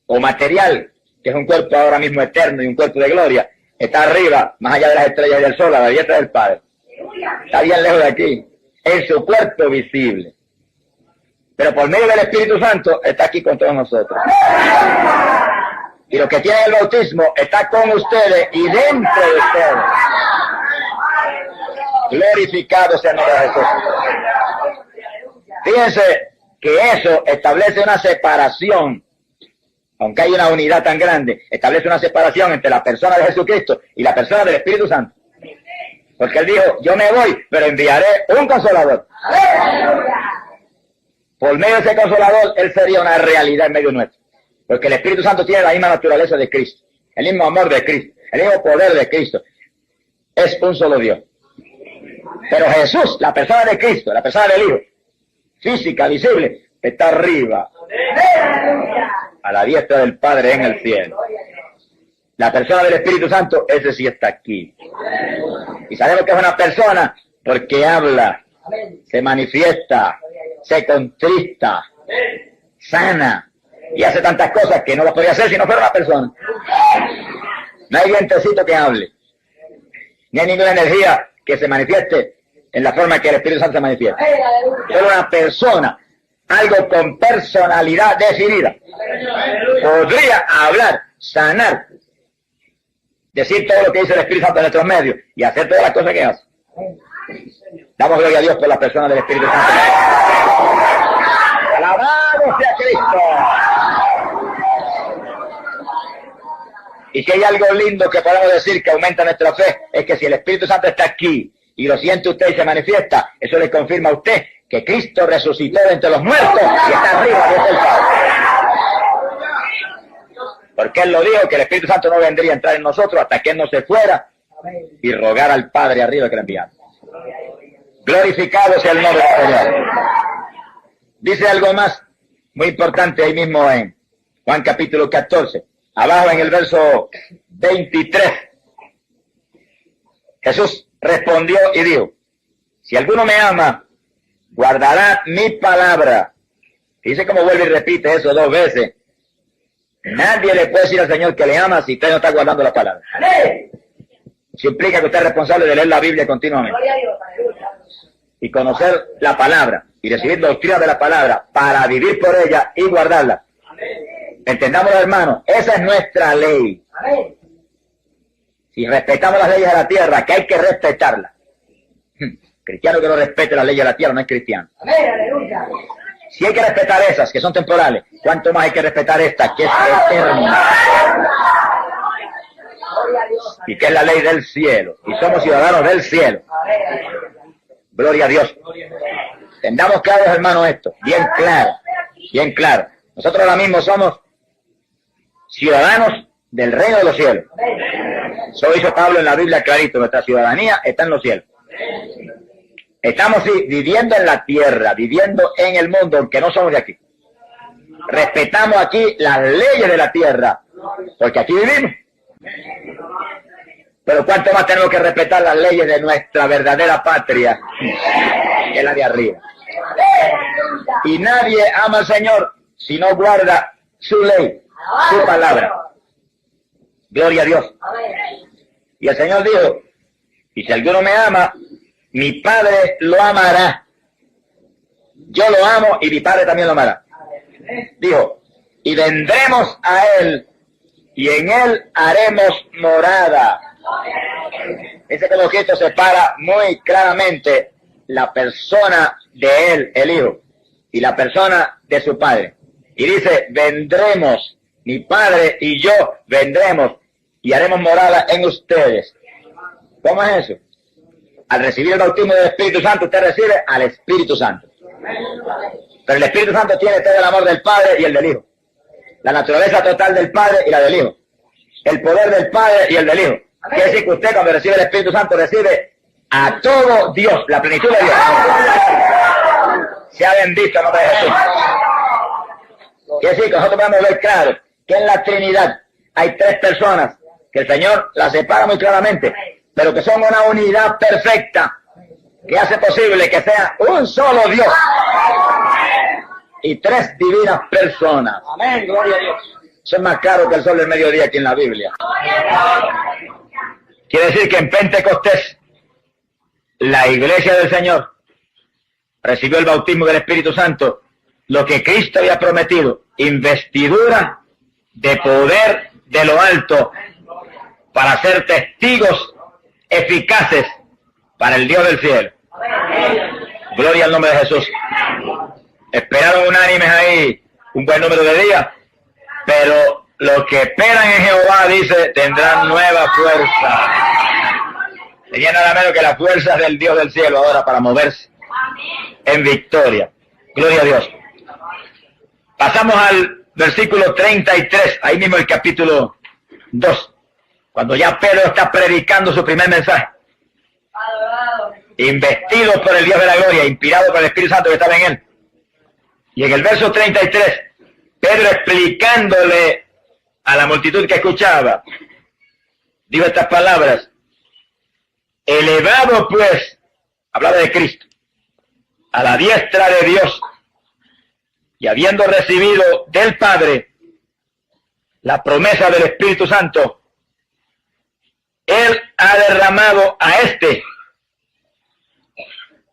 o material, que es un cuerpo ahora mismo eterno y un cuerpo de gloria, está arriba, más allá de las estrellas y del sol, a la diestra del Padre. Está bien lejos de aquí, en su cuerpo visible. Pero por medio del Espíritu Santo está aquí con todos nosotros. Y los que tienen el bautismo está con ustedes y dentro de ustedes. Glorificado sea el nombre de Jesús. Fíjense que eso establece una separación, aunque hay una unidad tan grande, establece una separación entre la persona de Jesucristo y la persona del Espíritu Santo. Porque Él dijo, yo me voy, pero enviaré un consolador. Por medio de ese consolador, Él sería una realidad en medio nuestro. Porque el Espíritu Santo tiene la misma naturaleza de Cristo, el mismo amor de Cristo, el mismo poder de Cristo. Es un solo Dios. Pero Jesús, la persona de Cristo, la persona del Hijo, física, visible, está arriba, a la diestra del Padre en el cielo. La persona del Espíritu Santo, ese sí está aquí. Y sabemos que es una persona porque habla, se manifiesta, se contrista, sana, y hace tantas cosas que no las podría hacer si no fuera una persona. No hay vientecito que hable, ni hay ninguna energía que se manifieste en la forma que el Espíritu Santo se manifiesta. Solo una persona, algo con personalidad definida, podría hablar, sanar, decir todo lo que dice el Espíritu Santo en nuestros medios y hacer todas las cosas que hace. Damos gloria a Dios por las personas del Espíritu Santo. ¡Alabado sea Cristo! Y si hay algo lindo que podemos decir que aumenta nuestra fe, es que si el Espíritu Santo está aquí y lo siente usted y se manifiesta, eso le confirma a usted que Cristo resucitó de entre los muertos y está arriba de el Padre. Porque Él lo dijo, que el Espíritu Santo no vendría a entrar en nosotros hasta que Él no se fuera y rogar al Padre arriba que le enviara. Glorificado sea el nombre del Señor. Dice algo más muy importante ahí mismo en Juan capítulo 14. Abajo en el verso 23. Jesús respondió y dijo, si alguno me ama, guardará mi palabra. Dice como vuelve y repite eso 2 veces. Nadie le puede decir al Señor que le ama si usted no está guardando la palabra. Eso implica que usted es responsable de leer la Biblia continuamente. Y conocer la palabra y recibir doctrina de la palabra para vivir por ella y guardarla. Entendámoslo, hermano, esa es nuestra ley. Si respetamos las leyes de la tierra, que hay que respetarlas. Cristiano que no respete las leyes de la tierra no es cristiano. Si hay que respetar esas, que son temporales, ¿cuánto más hay que respetar esta, que es eterna? Y que es la ley del cielo. Y somos ciudadanos del cielo. Gloria a Dios. Tengamos claros, hermanos, esto. Bien claro. Bien claro. Nosotros ahora mismo somos ciudadanos del reino de los cielos. Eso dice Pablo en la Biblia clarito. Nuestra ciudadanía está en los cielos. Estamos sí, viviendo en la tierra, viviendo en el mundo, aunque no somos de aquí. Respetamos aquí las leyes de la tierra, porque aquí vivimos. Pero ¿cuánto más tenemos que respetar las leyes de nuestra verdadera patria, que es la de arriba? Y nadie ama al Señor si no guarda su ley, su palabra. Gloria a Dios. Y el Señor dijo, y si alguno me ama, mi Padre lo amará. Yo lo amo y mi Padre también lo amará. Dijo, y vendremos a Él y en Él haremos morada. Ese como que esto separa muy claramente la persona de Él, el Hijo, y la persona de su Padre. Y dice, vendremos, mi Padre y yo vendremos y haremos morada en ustedes. ¿Cómo es eso? Al recibir el bautismo del Espíritu Santo, usted recibe al Espíritu Santo. Pero el Espíritu Santo tiene todo el amor del Padre y el del Hijo. La naturaleza total del Padre y la del Hijo. El poder del Padre y el del Hijo. Quiere decir que usted cuando recibe el Espíritu Santo recibe a todo Dios, la plenitud de Dios. Sea bendito el nombre de Jesús. Quiere decir que nosotros podemos ver claro que en la Trinidad hay tres personas que el Señor las separa muy claramente, pero que son una unidad perfecta que hace posible que sea un solo Dios y tres divinas personas. Amén, gloria a Dios. Eso es más claro que el sol del mediodía aquí en la Biblia. Quiere decir que en Pentecostés la iglesia del Señor recibió el bautismo del Espíritu Santo, lo que Cristo había prometido, investidura de poder de lo alto para ser testigos eficaces para el Dios del cielo. Gloria al nombre de Jesús. Esperaron unánimes ahí un buen número de días, pero los que esperan en Jehová, dice, tendrán nueva fuerza. Tenía nada menos que las fuerzas del Dios del cielo ahora para moverse en victoria. Gloria a Dios. Pasamos al versículo 33, ahí mismo el capítulo 2, cuando ya Pedro está predicando su primer mensaje. Investido por el Dios de la gloria, inspirado por el Espíritu Santo que estaba en él. Y en el verso 33, Pedro explicándole a la multitud que escuchaba, dijo estas palabras: elevado pues, hablaba de Cristo, a la diestra de Dios, y habiendo recibido del Padre la promesa del Espíritu Santo, Él ha derramado a este,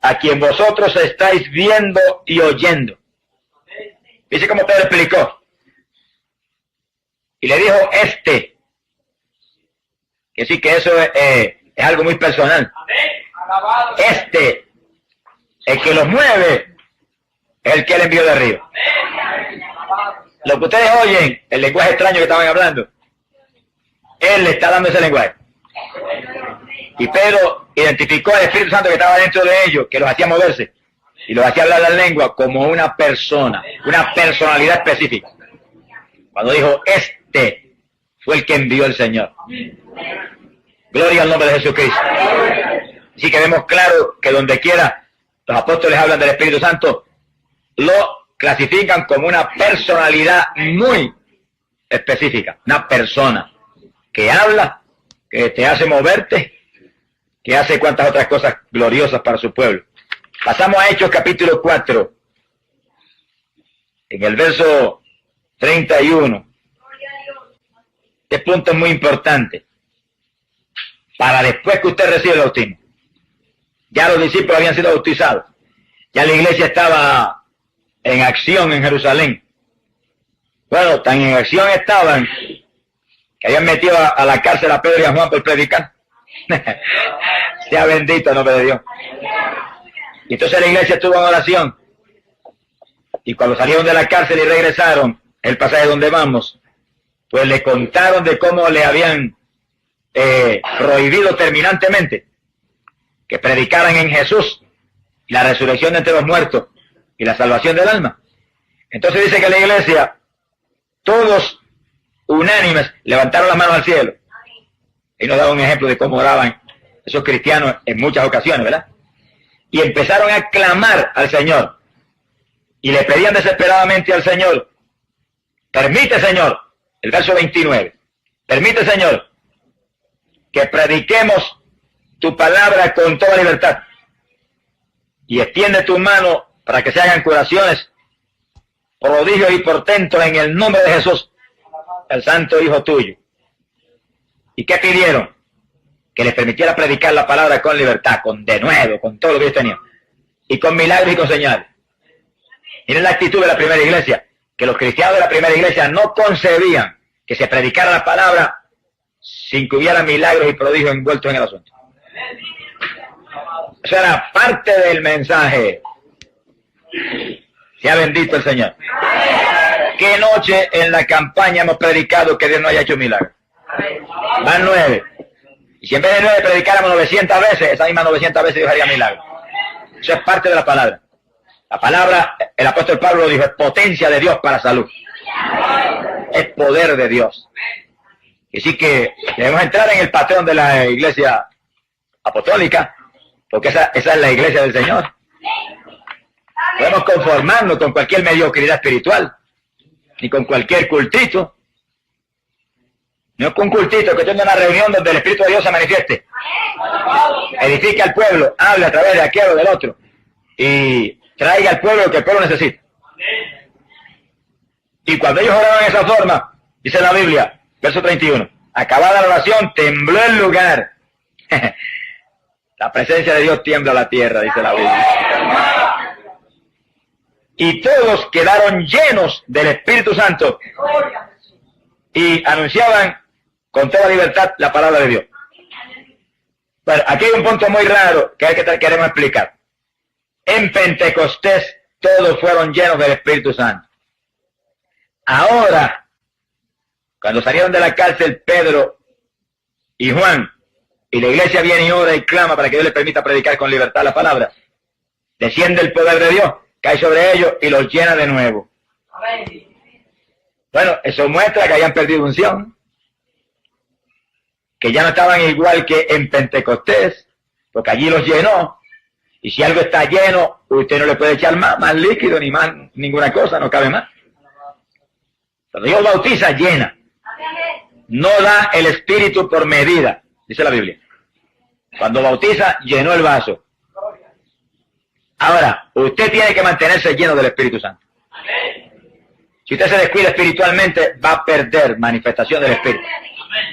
a quien vosotros estáis viendo y oyendo. Dice como Pedro explicó. Y le dijo este. Que sí, que eso es algo muy personal. Este, el que los mueve, es el que él envió de arriba. Lo que ustedes oyen, el lenguaje extraño que estaban hablando, él le está dando ese lenguaje. Y Pedro identificó al Espíritu Santo que estaba dentro de ellos, que los hacía moverse y los hacía hablar la lengua como una persona, una personalidad específica. Cuando dijo, este fue el que envió el Señor. Gloria al nombre de Jesucristo. Así que vemos claro que donde quiera los apóstoles hablan del Espíritu Santo, lo clasifican como una personalidad muy específica, una persona que habla, que te hace moverte, que hace cuantas otras cosas gloriosas para su pueblo. Pasamos a Hechos capítulo 4, en el verso 31. Este punto es muy importante, para después que usted reciba el bautismo. Ya los discípulos habían sido bautizados, ya la iglesia estaba en acción en Jerusalén. Bueno, tan en acción estaban que habían metido a la cárcel a Pedro y a Juan por predicar. Sea bendito el nombre de Dios. Y entonces la iglesia estuvo en oración. Y cuando salieron de la cárcel y regresaron, el pasaje donde vamos, pues le contaron de cómo le habían prohibido terminantemente que predicaran en Jesús la resurrección de entre los muertos y la salvación del alma. Entonces dice que la iglesia, todos unánimes, levantaron las manos al cielo. Y nos da un ejemplo de cómo oraban esos cristianos en muchas ocasiones, ¿verdad? Y empezaron a clamar al Señor. Y le pedían desesperadamente al Señor, permite, Señor, el verso 29, permite, Señor, que prediquemos tu palabra con toda libertad. Y extiende tu mano para que se hagan curaciones, prodigios y portentos en el nombre de Jesús, el santo Hijo tuyo. ¿Y qué pidieron? Que les permitiera predicar la palabra con libertad, con denuedo, con todo lo que ellos tenían. Y con milagros y con señales. Miren la actitud de la primera iglesia, que los cristianos de la primera iglesia no concebían que se predicara la palabra sin que hubiera milagros y prodigios envueltos en el asunto. Eso era parte del mensaje. Sea bendito el Señor. ¿Qué noche en la campaña hemos predicado que Dios no haya hecho milagros? Van 9. Y si en vez de 9 predicáramos 900 veces, esas mismas 900 veces Dios haría milagros. Eso es parte de la palabra. La palabra, el apóstol Pablo lo dijo, es potencia de Dios para salud. Es poder de Dios. Y sí que debemos entrar en el patrón de la iglesia apostólica, porque esa es la iglesia del Señor. Podemos conformarnos con cualquier mediocridad espiritual, ni con cualquier cultito. No con un cultito que tenga una reunión donde el Espíritu de Dios se manifieste. Edifique al pueblo, hable a través de aquel o del otro. Y traiga al pueblo lo que el pueblo necesita. Y cuando ellos oraban de esa forma, dice la Biblia, verso 31, acabada la oración, tembló el lugar. La presencia de Dios tiembla la tierra, dice la Biblia. Y todos quedaron llenos del Espíritu Santo y anunciaban con toda libertad la palabra de Dios. Bueno, aquí hay un punto muy raro que queremos explicar. En Pentecostés todos fueron llenos del Espíritu Santo. Ahora, cuando salieron de la cárcel Pedro y Juan, y la iglesia viene y ora y clama para que Dios les permita predicar con libertad la palabra, desciende el poder de Dios, cae sobre ellos y los llena de nuevo. Bueno, eso muestra que habían perdido unción, que ya no estaban igual que en Pentecostés, porque allí los llenó. Y si algo está lleno, usted no le puede echar más líquido ni más ninguna cosa, no cabe más. Cuando Dios bautiza, llena. No da el Espíritu por medida, dice la Biblia. Cuando bautiza, llenó el vaso. Ahora, usted tiene que mantenerse lleno del Espíritu Santo. Si usted se descuida espiritualmente, va a perder manifestación del Espíritu.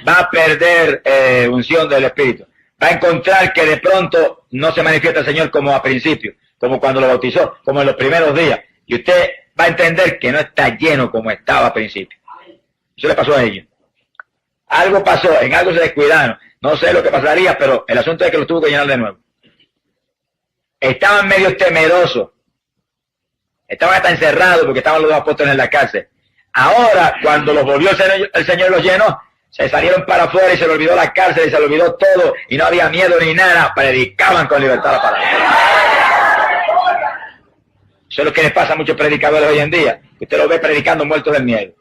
Va a perder unción del Espíritu. Va a encontrar que de pronto no se manifiesta el Señor como a principio, como cuando lo bautizó, como en los primeros días. Y usted va a entender que no está lleno como estaba a principio. Eso le pasó a ellos. Algo pasó, en algo se descuidaron. No sé lo que pasaría, pero el asunto es que los tuvo que llenar de nuevo. Estaban medio temerosos. Estaban hasta encerrados porque estaban los dos apóstoles en la cárcel. Ahora, cuando los volvió el Señor los llenó, se salieron para afuera y se le olvidó la cárcel y se le olvidó todo y no había miedo ni nada. Predicaban con libertad la palabra. Eso es lo que les pasa a muchos predicadores hoy en día. Usted los ve predicando muertos del miedo.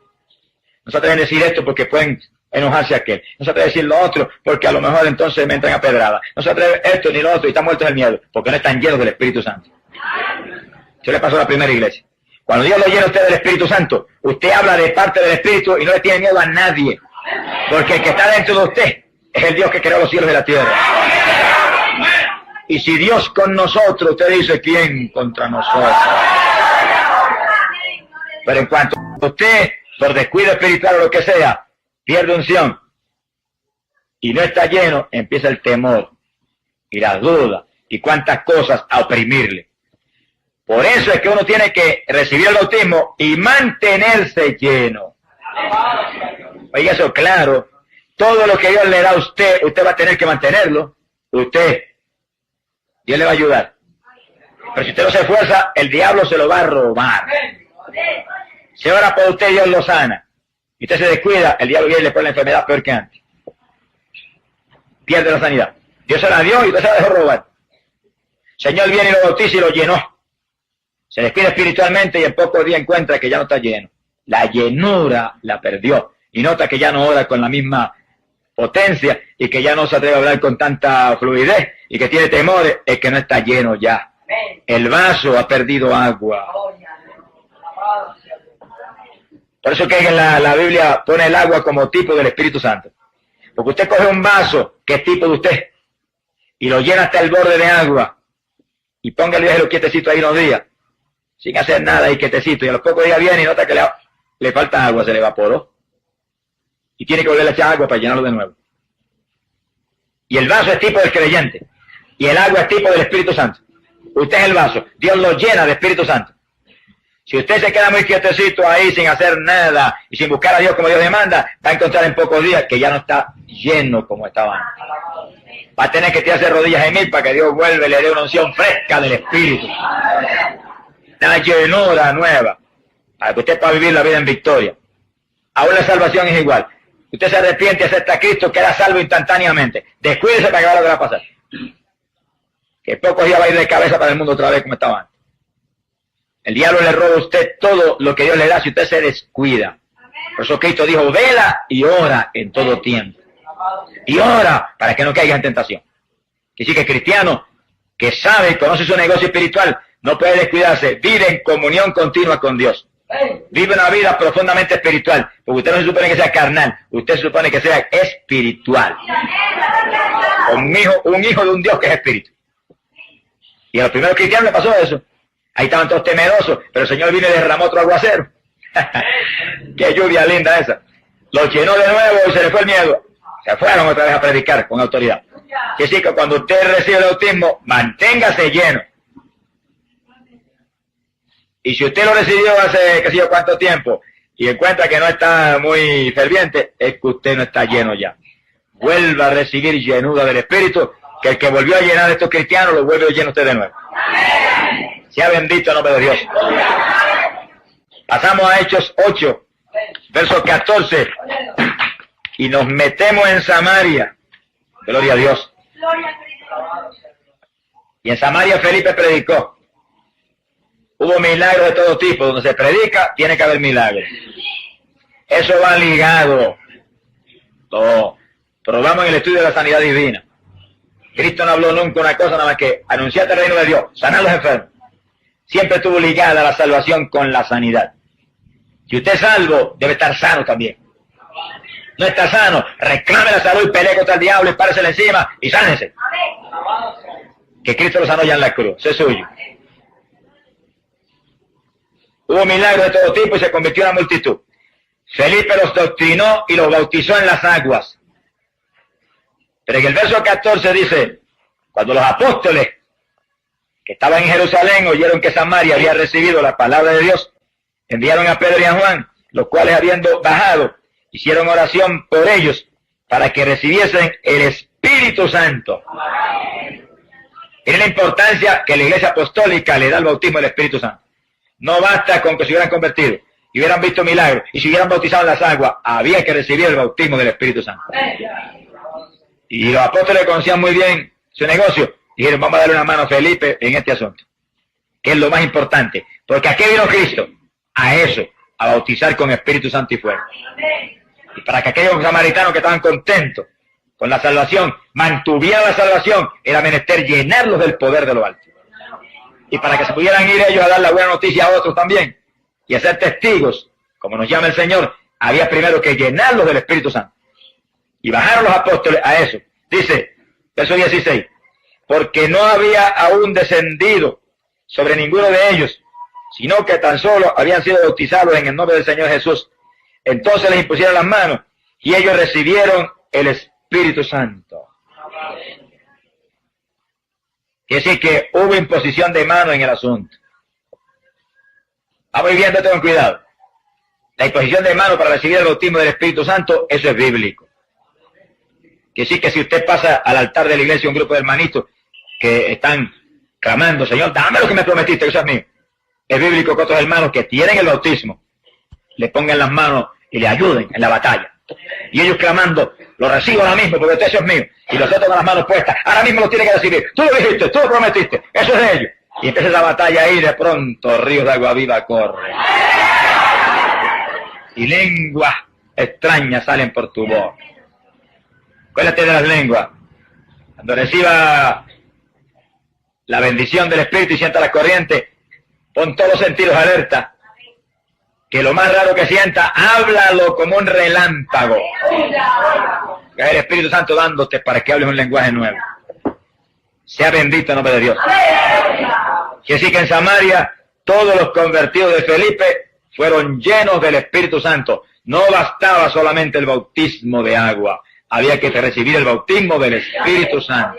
No se atreven a decir esto porque pueden enojarse a aquel. No se atreven a decir lo otro porque a lo mejor entonces me entran a pedrada. No se atreven esto ni lo otro y están muertos del miedo porque no están llenos del Espíritu Santo. Eso le pasó a la primera iglesia. Cuando Dios lo llena a usted del Espíritu Santo, usted habla de parte del Espíritu y no le tiene miedo a nadie. Porque el que está dentro de usted es el Dios que creó los cielos y la tierra. Y si Dios con nosotros, usted dice, ¿quién contra nosotros? Pero en cuanto usted, por descuido espiritual o lo que sea, pierde unción y no está lleno, empieza el temor y la duda y cuántas cosas a oprimirle. Por eso es que uno tiene que recibir el bautismo y mantenerse lleno. Oiga eso claro. Todo lo que Dios le da a usted, usted va a tener que mantenerlo. Usted. Dios le va a ayudar. Pero si usted no se esfuerza, el diablo se lo va a robar. Si ora por usted, Dios lo sana. Y usted se descuida, el diablo viene y le pone la enfermedad peor que antes. Pierde la sanidad. Dios se la dio y usted se la dejó robar. Señor viene y lo bautiza y lo llenó. Se descuida espiritualmente y en pocos días encuentra que ya no está lleno. La llenura la perdió. Y nota que ya no ora con la misma potencia y que ya no se atreve a hablar con tanta fluidez y que tiene temores, es que no está lleno ya. El vaso ha perdido agua. Por eso que en la Biblia pone el agua como tipo del Espíritu Santo. Porque usted coge un vaso que es tipo de usted y lo llena hasta el borde de agua y póngale déjelo quietecito ahí unos días sin hacer nada y quietecito y a los pocos días viene y nota que le falta agua, se le evaporó y tiene que volver a echar agua para llenarlo de nuevo. Y el vaso es tipo del creyente y el agua es tipo del Espíritu Santo. Usted es el vaso, Dios lo llena de Espíritu Santo. Si usted se queda muy quietecito ahí sin hacer nada y sin buscar a Dios como Dios demanda, va a encontrar en pocos días que ya no está lleno como estaba antes. Va a tener que tirarse rodillas en mil para que Dios vuelva y le dé una unción fresca del Espíritu. Una llenura nueva para que usted pueda vivir la vida en victoria. Aún la salvación es igual. Usted se arrepiente y acepta a Cristo, queda salvo instantáneamente. Descuídese para que vea lo que va a pasar. Que pocos días va a ir de cabeza para el mundo otra vez como estaba antes. El diablo le roba a usted todo lo que Dios le da si usted se descuida. Por eso Cristo dijo, vela y ora en todo tiempo. Y ora para que no caiga en tentación. Que sí que el cristiano que sabe y conoce su negocio espiritual no puede descuidarse, vive en comunión continua con Dios. Vive una vida profundamente espiritual, porque usted no se supone que sea carnal, usted se supone que sea espiritual. Un hijo de un Dios que es espíritu. Y a los primeros cristianos le pasó eso. Ahí estaban todos temerosos, pero el Señor vino y derramó otro aguacero. Qué lluvia linda esa. Los llenó de nuevo y se les fue el miedo. Se fueron otra vez a predicar con autoridad. Que sí, que cuando usted recibe el bautismo, manténgase lleno. Y si usted lo recibió hace qué sé yo cuánto tiempo y encuentra que no está muy ferviente, es que usted no está lleno ya. Vuelva a recibir llenura del Espíritu, que el que volvió a llenar a estos cristianos lo vuelve a llenar usted de nuevo. Sea bendito el nombre de Dios. Pasamos a Hechos 8, verso 14, y nos metemos en Samaria. Gloria a Dios. Y en Samaria Felipe predicó. Hubo milagros de todo tipo. Donde se predica, tiene que haber milagros. Eso va ligado. Lo probamos en el estudio de la sanidad divina. Cristo no habló nunca una cosa nada más que anunciar el reino de Dios, sanar a los enfermos. Siempre estuvo ligada la salvación con la sanidad. Si usted es salvo, debe estar sano también. No está sano, reclame la salud y pelee contra el diablo y páresele encima y sánese. Que Cristo lo sanó ya en la cruz, eso es suyo. Hubo milagros de todo tipo y se convirtió en una multitud. Felipe los doctrinó y los bautizó en las aguas. Pero en el verso 14 dice, cuando los apóstoles que estaban en Jerusalén oyeron que Samaria había recibido la palabra de Dios, enviaron a Pedro y a Juan, los cuales habiendo bajado, hicieron oración por ellos para que recibiesen el Espíritu Santo. Es la importancia que la Iglesia Apostólica le da al bautismo del Espíritu Santo. No basta con que se hubieran convertido y hubieran visto milagros y se hubieran bautizado en las aguas, había que recibir el bautismo del Espíritu Santo. Y los apóstoles conocían muy bien su negocio. Dijeron, vamos a darle una mano a Felipe en este asunto, que es lo más importante. Porque ¿a qué vino Cristo? A eso, a bautizar con Espíritu Santo y fuego. Y para que aquellos samaritanos que estaban contentos con la salvación, mantuvieran la salvación, era menester llenarlos del poder de lo alto. Y para que se pudieran ir ellos a dar la buena noticia a otros también, y a ser testigos, como nos llama el Señor, había primero que llenarlos del Espíritu Santo. Y bajaron los apóstoles a eso. Dice, verso 16, porque no había aún descendido sobre ninguno de ellos, sino que tan solo habían sido bautizados en el nombre del Señor Jesús. Entonces les impusieron las manos y ellos recibieron el Espíritu Santo. Es decir, que hubo imposición de mano en el asunto. Vamos viendo con cuidado. La imposición de manos para recibir el bautismo del Espíritu Santo, eso es bíblico. Que sí, que si usted pasa al altar de la iglesia un grupo de hermanitos que están clamando, Señor, dame lo que me prometiste, que eso es mío. Es bíblico que otros hermanos que tienen el bautismo le pongan las manos y le ayuden en la batalla. Y ellos clamando, lo recibo ahora mismo porque eso es mío. Y los otros con las manos puestas, ahora mismo lo tienen que recibir. Tú lo dijiste, tú lo prometiste, eso es de ellos. Y empieza la batalla ahí, de pronto ríos de agua viva corren. Y lenguas extrañas salen por tu voz. Acuérdate de las lenguas. Cuando reciba la bendición del Espíritu y sienta la corriente, pon todos los sentidos alerta. Que lo más raro que sienta, háblalo como un relámpago. Que es el Espíritu Santo dándote para que hables un lenguaje nuevo. Sea bendito el nombre de Dios. Que sí, que en Samaria todos los convertidos de Felipe fueron llenos del Espíritu Santo. No bastaba solamente el bautismo de agua, había que recibir el bautismo del Espíritu Santo.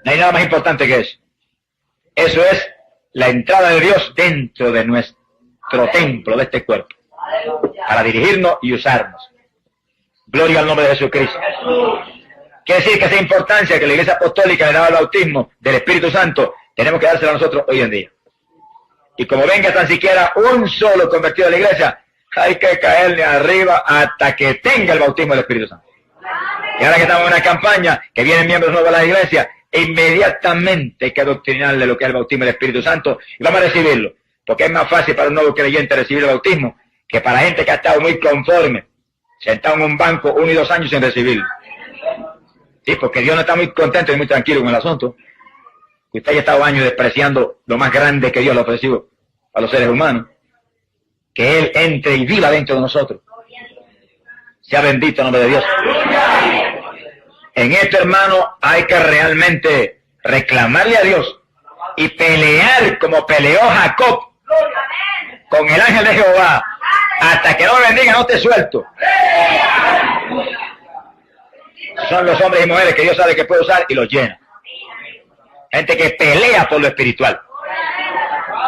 No hay nada más importante que eso. Eso es la entrada de Dios dentro de nuestro templo, de este cuerpo, para dirigirnos y usarnos. Gloria al nombre de Jesucristo. Quiere decir que esa importancia que la Iglesia Apostólica le daba al bautismo del Espíritu Santo, tenemos que dársela a nosotros hoy en día. Y como venga tan siquiera un solo convertido a la Iglesia, hay que caerle arriba hasta que tenga el bautismo del Espíritu Santo. Y ahora que estamos en una campaña, que vienen miembros nuevos a la Iglesia, inmediatamente hay que adoctrinarle lo que es el bautismo del Espíritu Santo y vamos a recibirlo. Porque es más fácil para un nuevo creyente recibir el bautismo que para gente que ha estado muy conforme, sentado en un banco 1 y 2 años sin recibirlo. Sí, porque Dios no está muy contento y muy tranquilo con el asunto. Usted haya estado años despreciando lo más grande que Dios le ofreció a los seres humanos. Que Él entre y viva dentro de nosotros. Sea bendito el nombre de Dios. En esto, hermano, hay que realmente reclamarle a Dios y pelear como peleó Jacob con el ángel de Jehová. Hasta que no me bendiga, no te suelto. Son los hombres y mujeres que Dios sabe que puede usar y los llena. Gente que pelea por lo espiritual,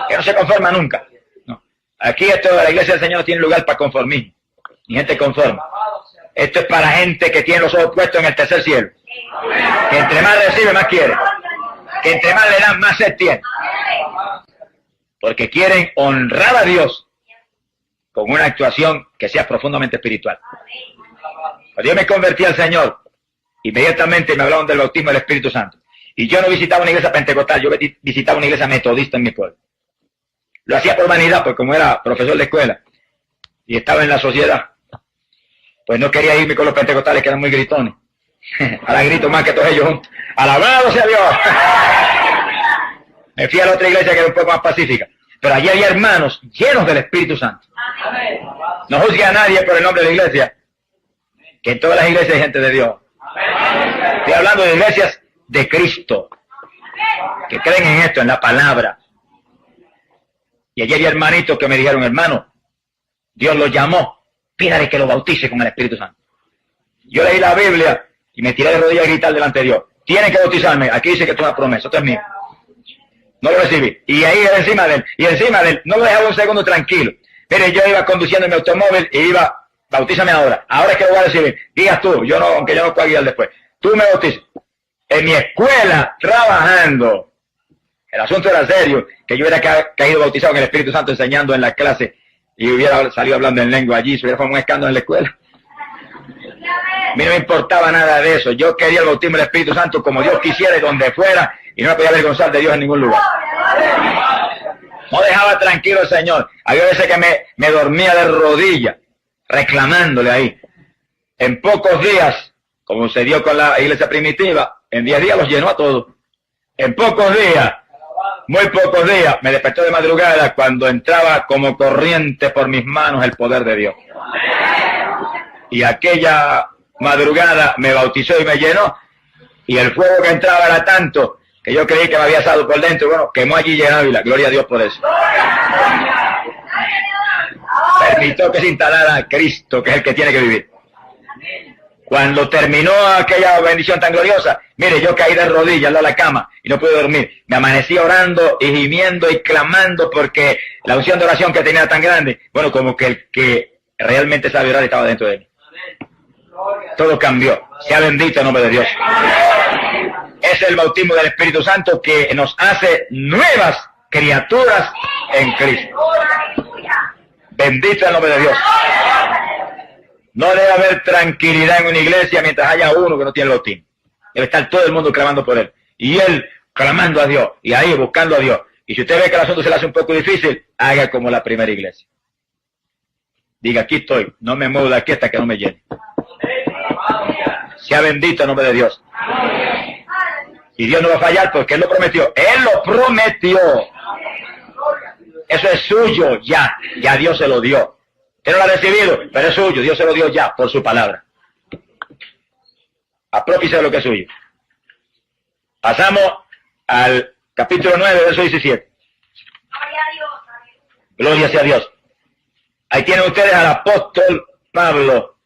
que no se conforma nunca. No. Aquí esto de la iglesia del Señor no tiene lugar para conformismo, ni gente conforme. Esto es para gente que tiene los ojos puestos en el tercer cielo. Que entre más recibe, más quiere. Que entre más le dan, más sed tiene. Porque quieren honrar a Dios con una actuación que sea profundamente espiritual. Cuando yo me convertí al Señor, inmediatamente me hablaron del bautismo del Espíritu Santo. Y yo no visitaba una iglesia pentecostal, yo visitaba una iglesia metodista en mi pueblo. Lo hacía por vanidad, porque como era profesor de escuela y estaba en la sociedad, pues no quería irme con los pentecostales que eran muy gritones. Ahora grito más que todos ellos juntos. ¡Alabado sea Dios! Me fui a la otra iglesia que era un poco más pacífica. Pero allí había hermanos llenos del Espíritu Santo. No juzgue a nadie por el nombre de la iglesia, que en todas las iglesias hay gente de Dios. Estoy hablando de iglesias de Cristo, que creen en esto, en la palabra. Y allí había hermanitos que me dijeron, hermano, Dios lo llamó, pídale que lo bautice con el Espíritu Santo. Yo leí la Biblia y me tiré de rodillas a gritar delante de Dios. Tienen que bautizarme, aquí dice que esto es una promesa, esto es mío. No lo recibí. Y ahí encima de él, no lo dejaba un segundo tranquilo. Mire, yo iba conduciendo mi automóvil y iba, bautízame ahora. Ahora es que lo voy a recibir. Digas tú, yo no, aunque yo no pueda guiar después. Tú me bautizas. En mi escuela, trabajando. El asunto era serio, que yo hubiera caído bautizado en el Espíritu Santo enseñando en la clase y hubiera salido hablando en lengua allí, se hubiera formado un escándalo en la escuela. A mí no me importaba nada de eso. Yo quería el bautismo del Espíritu Santo como Dios quisiera y donde fuera, y no me podía avergonzar de Dios en ningún lugar. No dejaba tranquilo al Señor. Había veces que me dormía de rodillas, reclamándole ahí. En pocos días, como se dio con la iglesia primitiva, en 10 días los llenó a todos. En pocos días, muy pocos días, me despertó de madrugada cuando entraba como corriente por mis manos el poder de Dios. Y aquella madrugada me bautizó y me llenó, y el fuego que entraba era tanto que yo creí que me había asado por dentro. Bueno, quemó allí en Ávila, gloria a Dios por eso. Permitió que se instalara Cristo, que es el que tiene que vivir. Cuando terminó aquella bendición tan gloriosa, mire, yo caí de rodillas al lado de la cama y no pude dormir. Me amanecí orando y gimiendo y clamando porque la unción de oración que tenía era tan grande. Bueno, como que el que realmente sabe orar estaba dentro de mí. Todo cambió. Sea bendito el nombre de Dios. Es el bautismo del Espíritu Santo que nos hace nuevas criaturas en Cristo. Bendito el nombre de Dios. No debe haber tranquilidad en una iglesia mientras haya uno que no tiene el bautismo. Debe estar todo el mundo clamando por él. Y él clamando a Dios. Y ahí buscando a Dios. Y si usted ve que el asunto se le hace un poco difícil, haga como la primera iglesia. Diga, aquí estoy. No me muevo de aquí hasta que no me llene. Sea bendito el nombre de Dios. Y Dios no va a fallar porque Él lo prometió. Él lo prometió. Eso es suyo ya. Ya Dios se lo dio. Usted no lo ha recibido, pero es suyo. Dios se lo dio ya por su palabra. Apropiese de lo que es suyo. Pasamos al capítulo 9, verso 17. Gloria sea a Dios. Ahí tienen ustedes al apóstol Pablo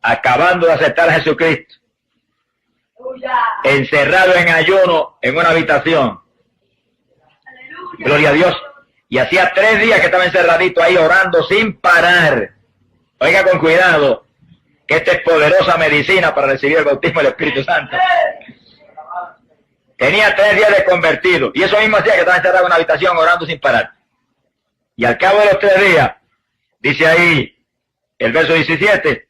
acabando de aceptar a Jesucristo. Encerrado en ayuno en una habitación. Gloria a Dios. Y hacía 3 días que estaba encerradito ahí orando sin parar. Oiga con cuidado, que esta es poderosa medicina para recibir el bautismo del Espíritu Santo. Tenía 3 días de convertido. Y eso mismo hacía que estaba encerrado en una habitación orando sin parar. Y al cabo de los 3 días, dice ahí el verso 17,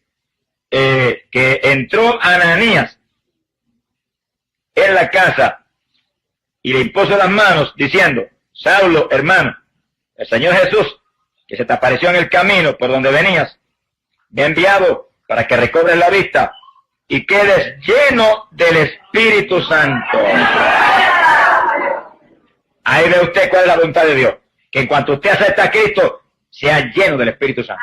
que entró Ananías en la casa y le impuso las manos diciendo, Saulo, hermano, el Señor Jesús, que se te apareció en el camino por donde venías, me ha enviado para que recobres la vista y quedes lleno del Espíritu Santo. Ahí ve usted cuál es la voluntad de Dios, que en cuanto usted acepta a Cristo, sea lleno del Espíritu Santo.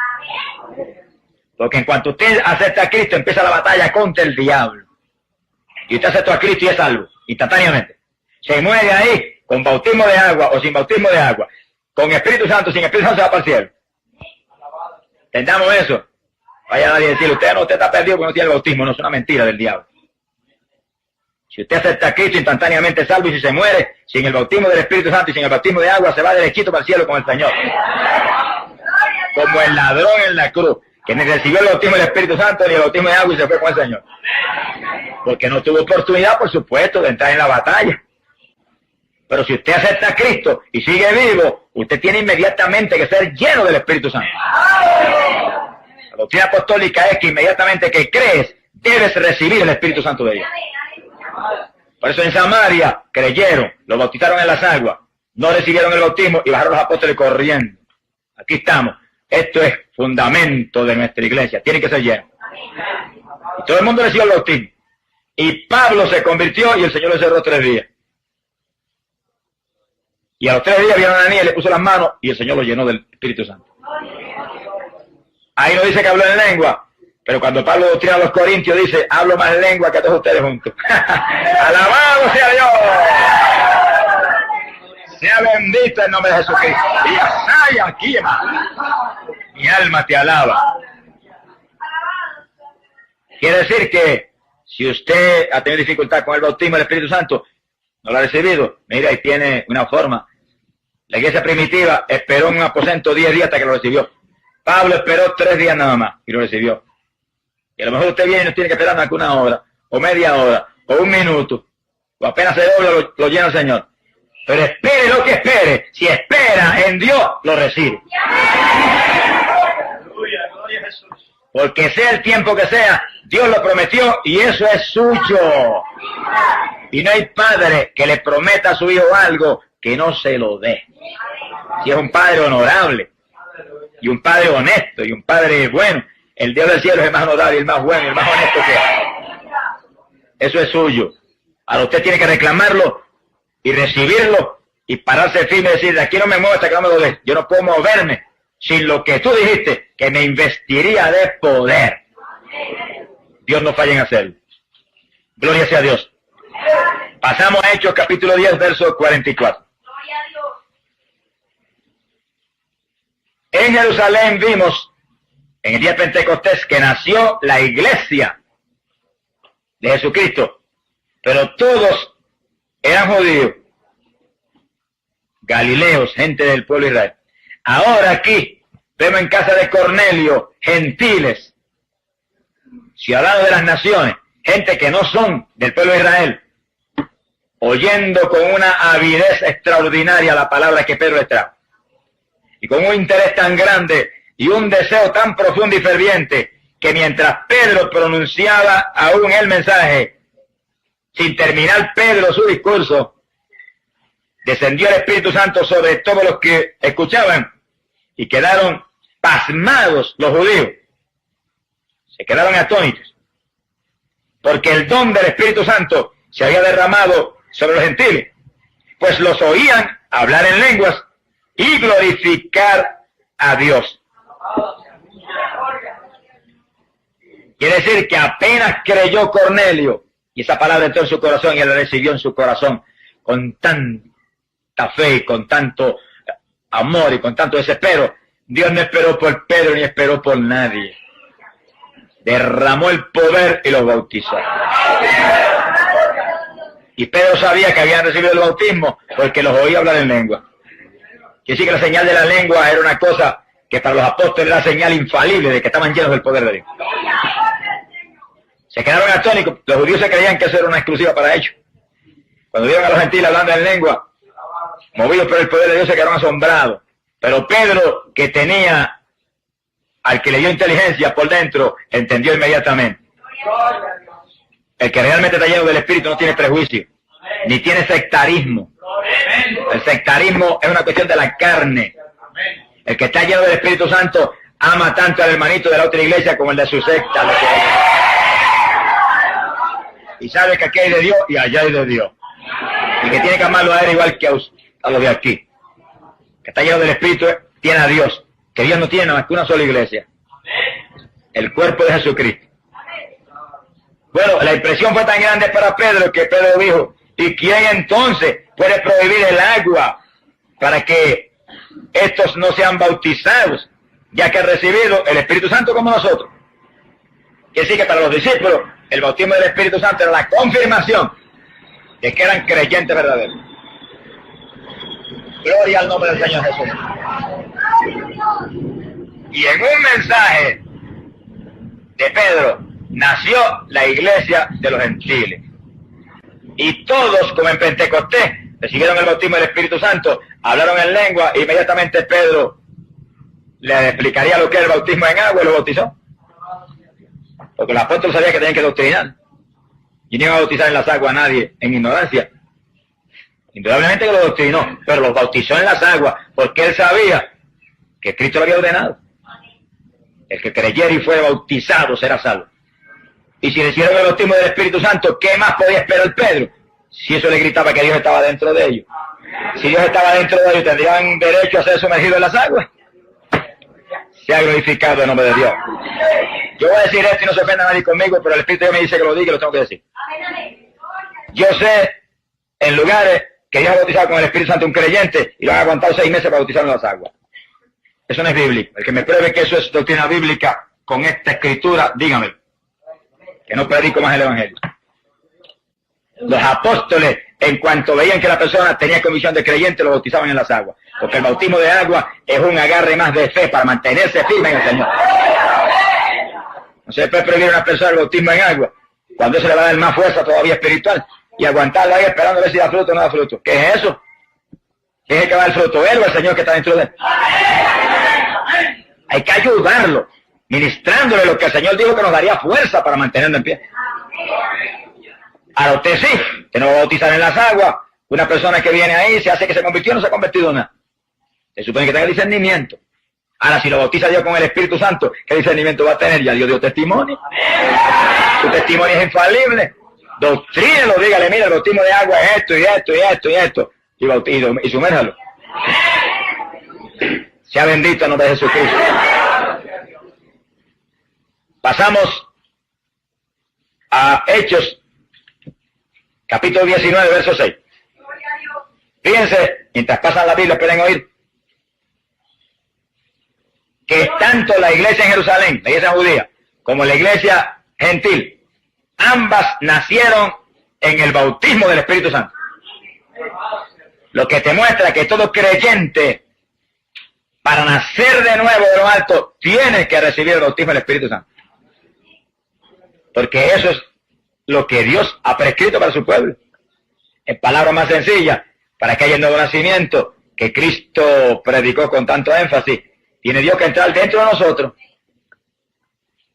Porque en cuanto usted acepta a Cristo, empieza la batalla contra el diablo. Y usted acepta a Cristo y es salvo, instantáneamente. Se muere ahí, con bautismo de agua o sin bautismo de agua. Con Espíritu Santo, sin Espíritu Santo se va para el cielo. ¿Entendamos eso? Vaya nadie a decir, usted está perdido porque no tiene el bautismo. No, es una mentira del diablo. Si usted acepta a Cristo, instantáneamente es salvo, y si se muere sin el bautismo del Espíritu Santo y sin el bautismo de agua, se va derechito para el cielo con el Señor. Como el ladrón en la cruz, que ni recibió el bautismo del Espíritu Santo ni el bautismo de agua y se fue con el Señor. Porque no tuvo oportunidad, por supuesto, de entrar en la batalla. Pero si usted acepta a Cristo y sigue vivo, usted tiene inmediatamente que ser lleno del Espíritu Santo. La doctrina apostólica es que inmediatamente que crees, debes recibir el Espíritu Santo de Dios. Por eso en Samaria creyeron, lo bautizaron en las aguas, no recibieron el bautismo y bajaron los apóstoles corriendo. Aquí estamos. Esto es fundamento de nuestra iglesia. Tiene que ser lleno. Y todo el mundo recibió el bautismo. Y Pablo se convirtió y el Señor lo cerró 3 días. Y a los 3 días vieron a Ananías, le puso las manos y el Señor lo llenó del Espíritu Santo. Ahí no dice que habló en lengua, pero cuando Pablo doctrina a los corintios dice, hablo más lengua que a todos ustedes juntos. ¡Alabado sea Dios! Sea bendito el nombre de Jesucristo. Y así aquí, hermano. Mi alma te alaba. Quiere decir que si usted ha tenido dificultad con el bautismo del Espíritu Santo, no lo ha recibido, mira, ahí tiene una forma. La iglesia primitiva esperó en un aposento 10 días hasta que lo recibió. Pablo esperó 3 días nada más y lo recibió. Y a lo mejor usted viene y no tiene que esperar más que 1 hora, o media hora, o 1 minuto, o apenas se dobla, lo llena el Señor. Pero espere lo que espere, si espera en Dios, lo recibe. Porque sea el tiempo que sea, Dios lo prometió y eso es suyo. Y no hay padre que le prometa a su hijo algo que no se lo dé. Si es un padre honorable, y un padre honesto, y un padre bueno, el Dios del cielo es el más honorable, el más bueno, y el más honesto que hay. Eso es suyo. Ahora usted tiene que reclamarlo y recibirlo y pararse firme y decir, de aquí no me muevo hasta que no me lo dé. Yo no puedo moverme sin lo que tú dijiste, que me investiría de poder. Dios no falla en hacerlo. Gloria sea a Dios. Pasamos a Hechos capítulo 10, verso 44. En Jerusalén vimos en el día de Pentecostés, que nació la iglesia de Jesucristo, pero todos eran judíos, galileos, gente del pueblo de Israel. Ahora aquí vemos en casa de Cornelio gentiles, ciudadanos de las naciones, gente que no son del pueblo de Israel, oyendo con una avidez extraordinaria la palabra que Pedro les trajo, y con un interés tan grande y un deseo tan profundo y ferviente, que mientras Pedro pronunciaba aún el mensaje, sin terminar Pedro su discurso, descendió el Espíritu Santo sobre todos los que escuchaban, y quedaron pasmados los judíos, se quedaron atónitos, porque el don del Espíritu Santo se había derramado sobre los gentiles, pues los oían hablar en lenguas y glorificar a Dios. Quiere decir que apenas creyó Cornelio, y esa palabra entró en su corazón y él la recibió en su corazón con tanta fe y con tanto amor y con tanto desespero. Dios no esperó por Pedro ni esperó por nadie. Derramó el poder y los bautizó. Y Pedro sabía que habían recibido el bautismo porque los oía hablar en lengua. Quiere decir que la señal de la lengua era una cosa que para los apóstoles era señal infalible de que estaban llenos del poder de Dios. Se quedaron atónitos. Los judíos se creían que eso era una exclusiva para ellos. Cuando vieron a los gentiles hablando en lengua, movidos por el poder de Dios, se quedaron asombrados. Pero Pedro, que tenía al que le dio inteligencia por dentro, entendió inmediatamente. El que realmente está lleno del Espíritu no tiene prejuicio, ni tiene sectarismo. El sectarismo es una cuestión de la carne. El que está lleno del Espíritu Santo ama tanto al hermanito de la otra iglesia como el de su secta. Y sabe que aquí hay de Dios y allá hay de Dios. Y que tiene que amarlo a él igual que a los de aquí. Que está lleno del Espíritu tiene a Dios. Que Dios no tiene más que una sola iglesia. El cuerpo de Jesucristo. Bueno, la impresión fue tan grande para Pedro que Pedro dijo, ¿y quién entonces puede prohibir el agua para que estos no sean bautizados, ya que han recibido el Espíritu Santo como nosotros? Quiere decir que para los discípulos el bautismo del Espíritu Santo era la confirmación de que eran creyentes verdaderos. Gloria al nombre del Señor Jesús. Y en un mensaje de Pedro nació la iglesia de los gentiles. Y todos, como en Pentecostés, recibieron el bautismo del Espíritu Santo, hablaron en lengua, e inmediatamente Pedro le explicaría lo que es el bautismo en agua y lo bautizó. Porque los apóstoles sabían que tenían que doctrinar. Y no iban a bautizar en las aguas a nadie en ignorancia. Indudablemente que lo doctrinó, pero los bautizó en las aguas, porque él sabía que Cristo lo había ordenado. El que creyera y fuera bautizado será salvo. Y si recibieron el bautismo del Espíritu Santo, ¿qué más podía esperar Pedro? Si eso le gritaba que Dios estaba dentro de ellos. Si Dios estaba dentro de ellos, ¿tendrían derecho a ser sumergidos en las aguas? Sea glorificado el nombre de Dios. Yo voy a decir esto y no se ofenda a nadie conmigo, pero el Espíritu de Dios me dice que lo diga y lo tengo que decir. Yo sé en lugares que Dios ha bautizado con el Espíritu Santo un creyente y lo han aguantado 6 meses para bautizar en las aguas. Eso no es bíblico. El que me pruebe que eso es doctrina bíblica con esta escritura, dígame. Que no predico más el Evangelio. Los apóstoles, en cuanto veían que la persona tenía convicción de creyente, lo bautizaban en las aguas. Porque el bautismo de agua es un agarre más de fe para mantenerse firme en el Señor. No se puede prohibir a una persona el bautismo en agua cuando se le va a dar más fuerza todavía espiritual y aguantarla ahí esperando a ver si da fruto o no da fruto. ¿Qué es eso? ¿Quién es el que va a dar fruto? ¿Él o el Señor que está dentro de él? Hay que ayudarlo, ministrándole lo que el Señor dijo que nos daría fuerza para mantenerlo en pie. Ahora usted sí, que no va a bautizar en las aguas. Una persona que viene ahí se hace que se convirtió, no se ha convertido en nada. Se supone que tenga discernimiento. Ahora, si lo bautiza Dios con el Espíritu Santo, ¿qué discernimiento va a tener? Ya Dios dio testimonio. Su testimonio es infalible. Doctrínelo, dígale, mira, el bautismo de agua es esto y esto y esto y esto. Y sumérjalo. Sea bendito en nombre de Jesucristo. Pasamos a Hechos, capítulo 19, verso 6. Fíjense, mientras pasan la Biblia, pueden oír. que tanto la iglesia en Jerusalén, la iglesia judía, como la iglesia gentil, ambas nacieron en el bautismo del Espíritu Santo. Lo que te muestra que todo creyente, para nacer de nuevo de lo alto, tiene que recibir el bautismo del Espíritu Santo. Porque eso es lo que Dios ha prescrito para su pueblo. En palabras más sencillas, para que haya el nuevo nacimiento que Cristo predicó con tanto énfasis, tiene Dios que entrar dentro de nosotros.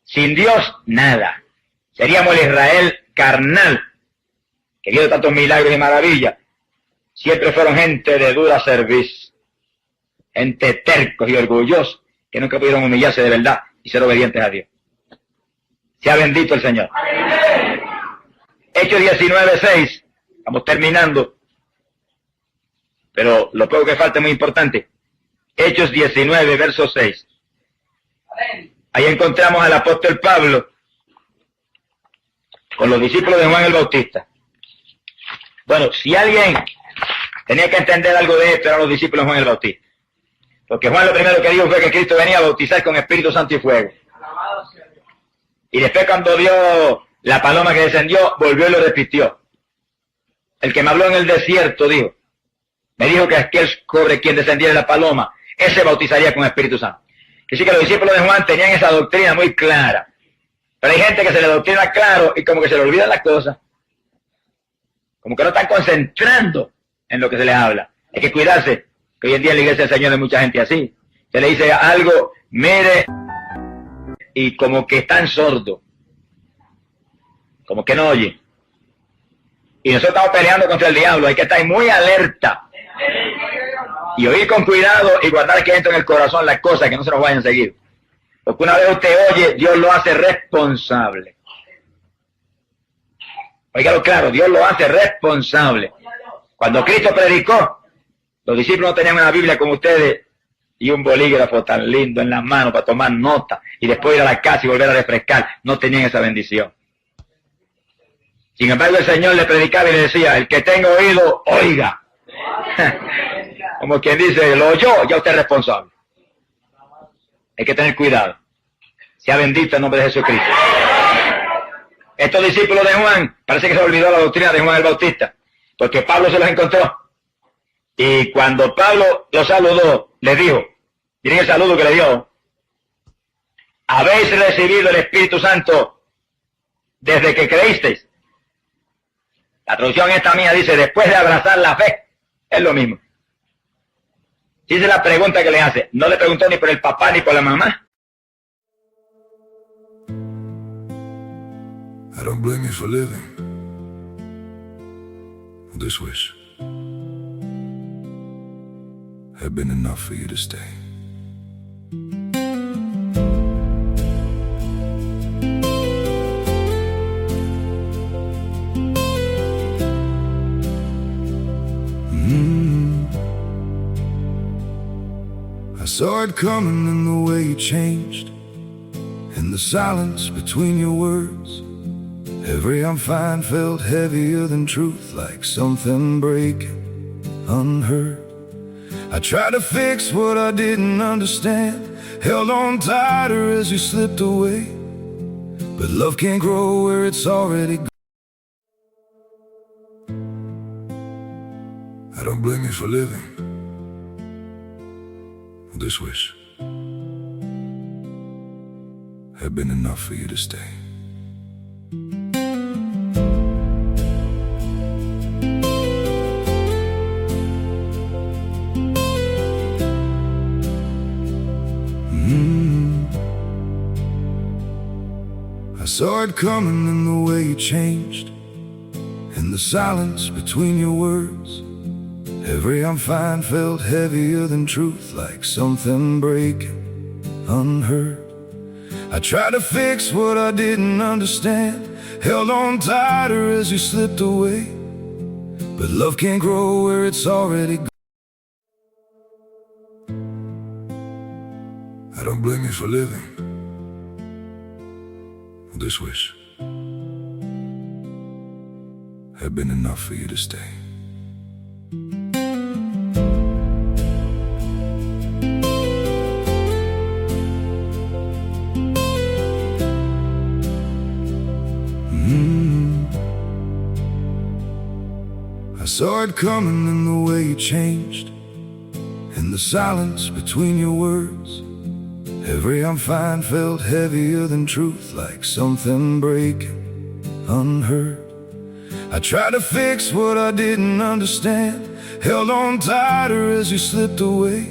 Sin Dios, nada. Seríamos el Israel carnal, que dio tantos milagros y maravillas. Siempre fueron gente de dura cerviz, gente tercos y orgullosos, que nunca pudieron humillarse de verdad y ser obedientes a Dios. Sea bendito el Señor. Hechos 19:6, estamos terminando, pero lo poco que falta es muy importante. Hechos 19, verso 6. Ahí encontramos al apóstol Pablo con los discípulos de Juan el Bautista. Bueno, si alguien tenía que entender algo de esto, eran los discípulos de Juan el Bautista. Porque Juan lo primero que dijo fue que Cristo venía a bautizar con Espíritu Santo y fuego. Y después cuando vio la paloma que descendió, volvió y lo repitió. El que me habló en el desierto dijo, me dijo que aquel sobre quien descendiera la paloma, ese bautizaría con Espíritu Santo. Así que los discípulos de Juan tenían esa doctrina muy clara. Pero hay gente que se le doctrina claro y como que se le olvidan las cosas. Como que no están concentrando en lo que se les habla. Hay que cuidarse, que hoy en día en la iglesia del Señor hay mucha gente así. Se le dice algo, mire, y como que están sordos. Como que no oye. Y nosotros estamos peleando contra el diablo, hay que estar muy alerta. Y oír con cuidado y guardar aquí dentro en el corazón las cosas que no se nos vayan a seguir. Porque una vez usted oye, Dios lo hace responsable. Óigalo claro, Dios lo hace responsable. Cuando Cristo predicó, los discípulos no tenían una Biblia como ustedes y un bolígrafo tan lindo en las manos para tomar nota y después ir a la casa y volver a refrescar. No tenían esa bendición. Sin embargo, el Señor le predicaba y le decía, el que tenga oído, oiga. Como quien dice, lo oyó, ya usted es responsable. Hay que tener cuidado. Sea bendito el nombre de Jesucristo. Estos discípulos de Juan, parece que se olvidó la doctrina de Juan el Bautista, porque Pablo se los encontró. Y cuando Pablo los saludó, les dijo, miren el saludo que le dio, habéis recibido el Espíritu Santo desde que creísteis. La traducción esta mía dice, después de abrazar la fe, es lo mismo. Dice la pregunta que le hace, no le preguntó ni por el papá ni por la mamá. I don't blame you for living this wish had been enough for you to stay. I saw it coming in the way you changed, in the silence between your words. Every I'm fine felt heavier than truth, like something breaking unheard. I tried to fix what I didn't understand, held on tighter as you slipped away. But love can't grow where it's already gone. I don't blame you for living this wish had been enough for you to stay. I saw it coming in the way you changed, in the silence between your words. Every I'm fine felt heavier than truth, like something breaking unheard. I tried to fix what I didn't understand, held on tighter as you slipped away. But love can't grow where it's already gone. I don't blame you for living this wish had been enough for you to stay. I saw it coming in the way you changed, in the silence between your words. Every I'm fine felt heavier than truth, like something breaking unheard. I tried to fix what I didn't understand, held on tighter as you slipped away.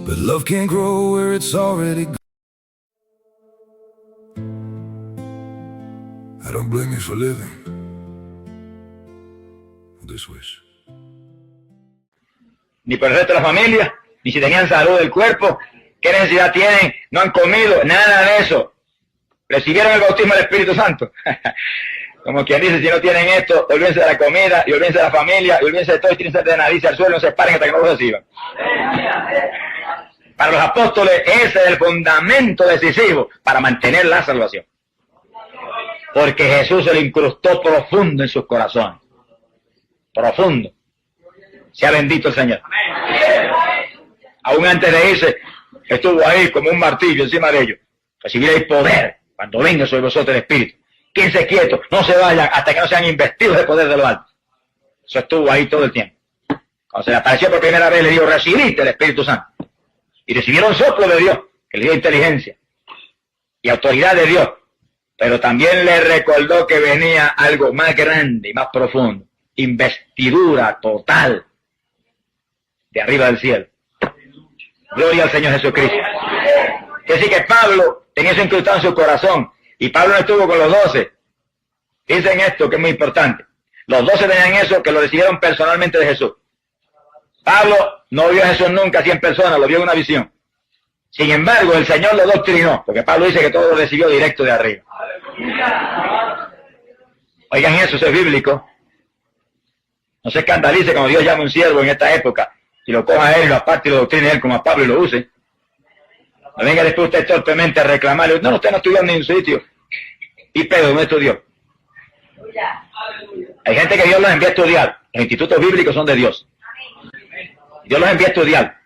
But love can't grow where it's already gone. I don't blame you for living with this wish. Ni por el resto de la familia, ni si tenían salud del cuerpo, qué necesidad tienen, no han comido, nada de eso. Recibieron el bautismo del Espíritu Santo. Como quien dice, si no tienen esto, olvídense de la comida, y olvídense de la familia, y olvídense de todo, y tírense de nariz al suelo, no se paren hasta que no lo reciban. Para los apóstoles, ese es el fundamento decisivo para mantener la salvación. Porque Jesús se lo incrustó profundo en sus corazones. Profundo. Sea bendito el Señor. Aún antes de irse, estuvo ahí como un martillo encima de ellos. Recibiréis poder cuando venga sobre vosotros el Espíritu. Quédense quietos, no se vayan hasta que no sean investidos de poder de lo alto. Eso estuvo ahí todo el tiempo. Cuando se le apareció por primera vez, le dijo, recibiste el Espíritu Santo. Y recibieron soplo de Dios, que le dio inteligencia y autoridad de Dios. Pero también le recordó que venía algo más grande y más profundo. Investidura total de arriba del cielo. Gloria al Señor Jesucristo. Que sí que Pablo tenía eso incrustado en su corazón. Y Pablo no estuvo con los 12. Dicen esto que es muy importante. Los 12 tenían eso, que lo recibieron personalmente de Jesús. Pablo no vio a Jesús nunca así en persona, lo vio en una visión. Sin embargo, el Señor lo doctrinó, porque Pablo dice que todo lo recibió directo de arriba. Oigan eso es bíblico. No se escandalice cuando Dios llama a un siervo en esta época y lo coja a él y lo aparte y lo doctrine a él como a Pablo y lo use. No venga después usted torpemente a reclamarle, no, usted no estudió en ningún sitio. Y Pedro no estudió. Hay gente que Dios los envía a estudiar. Los institutos bíblicos son de Dios. Dios los envía a estudiar.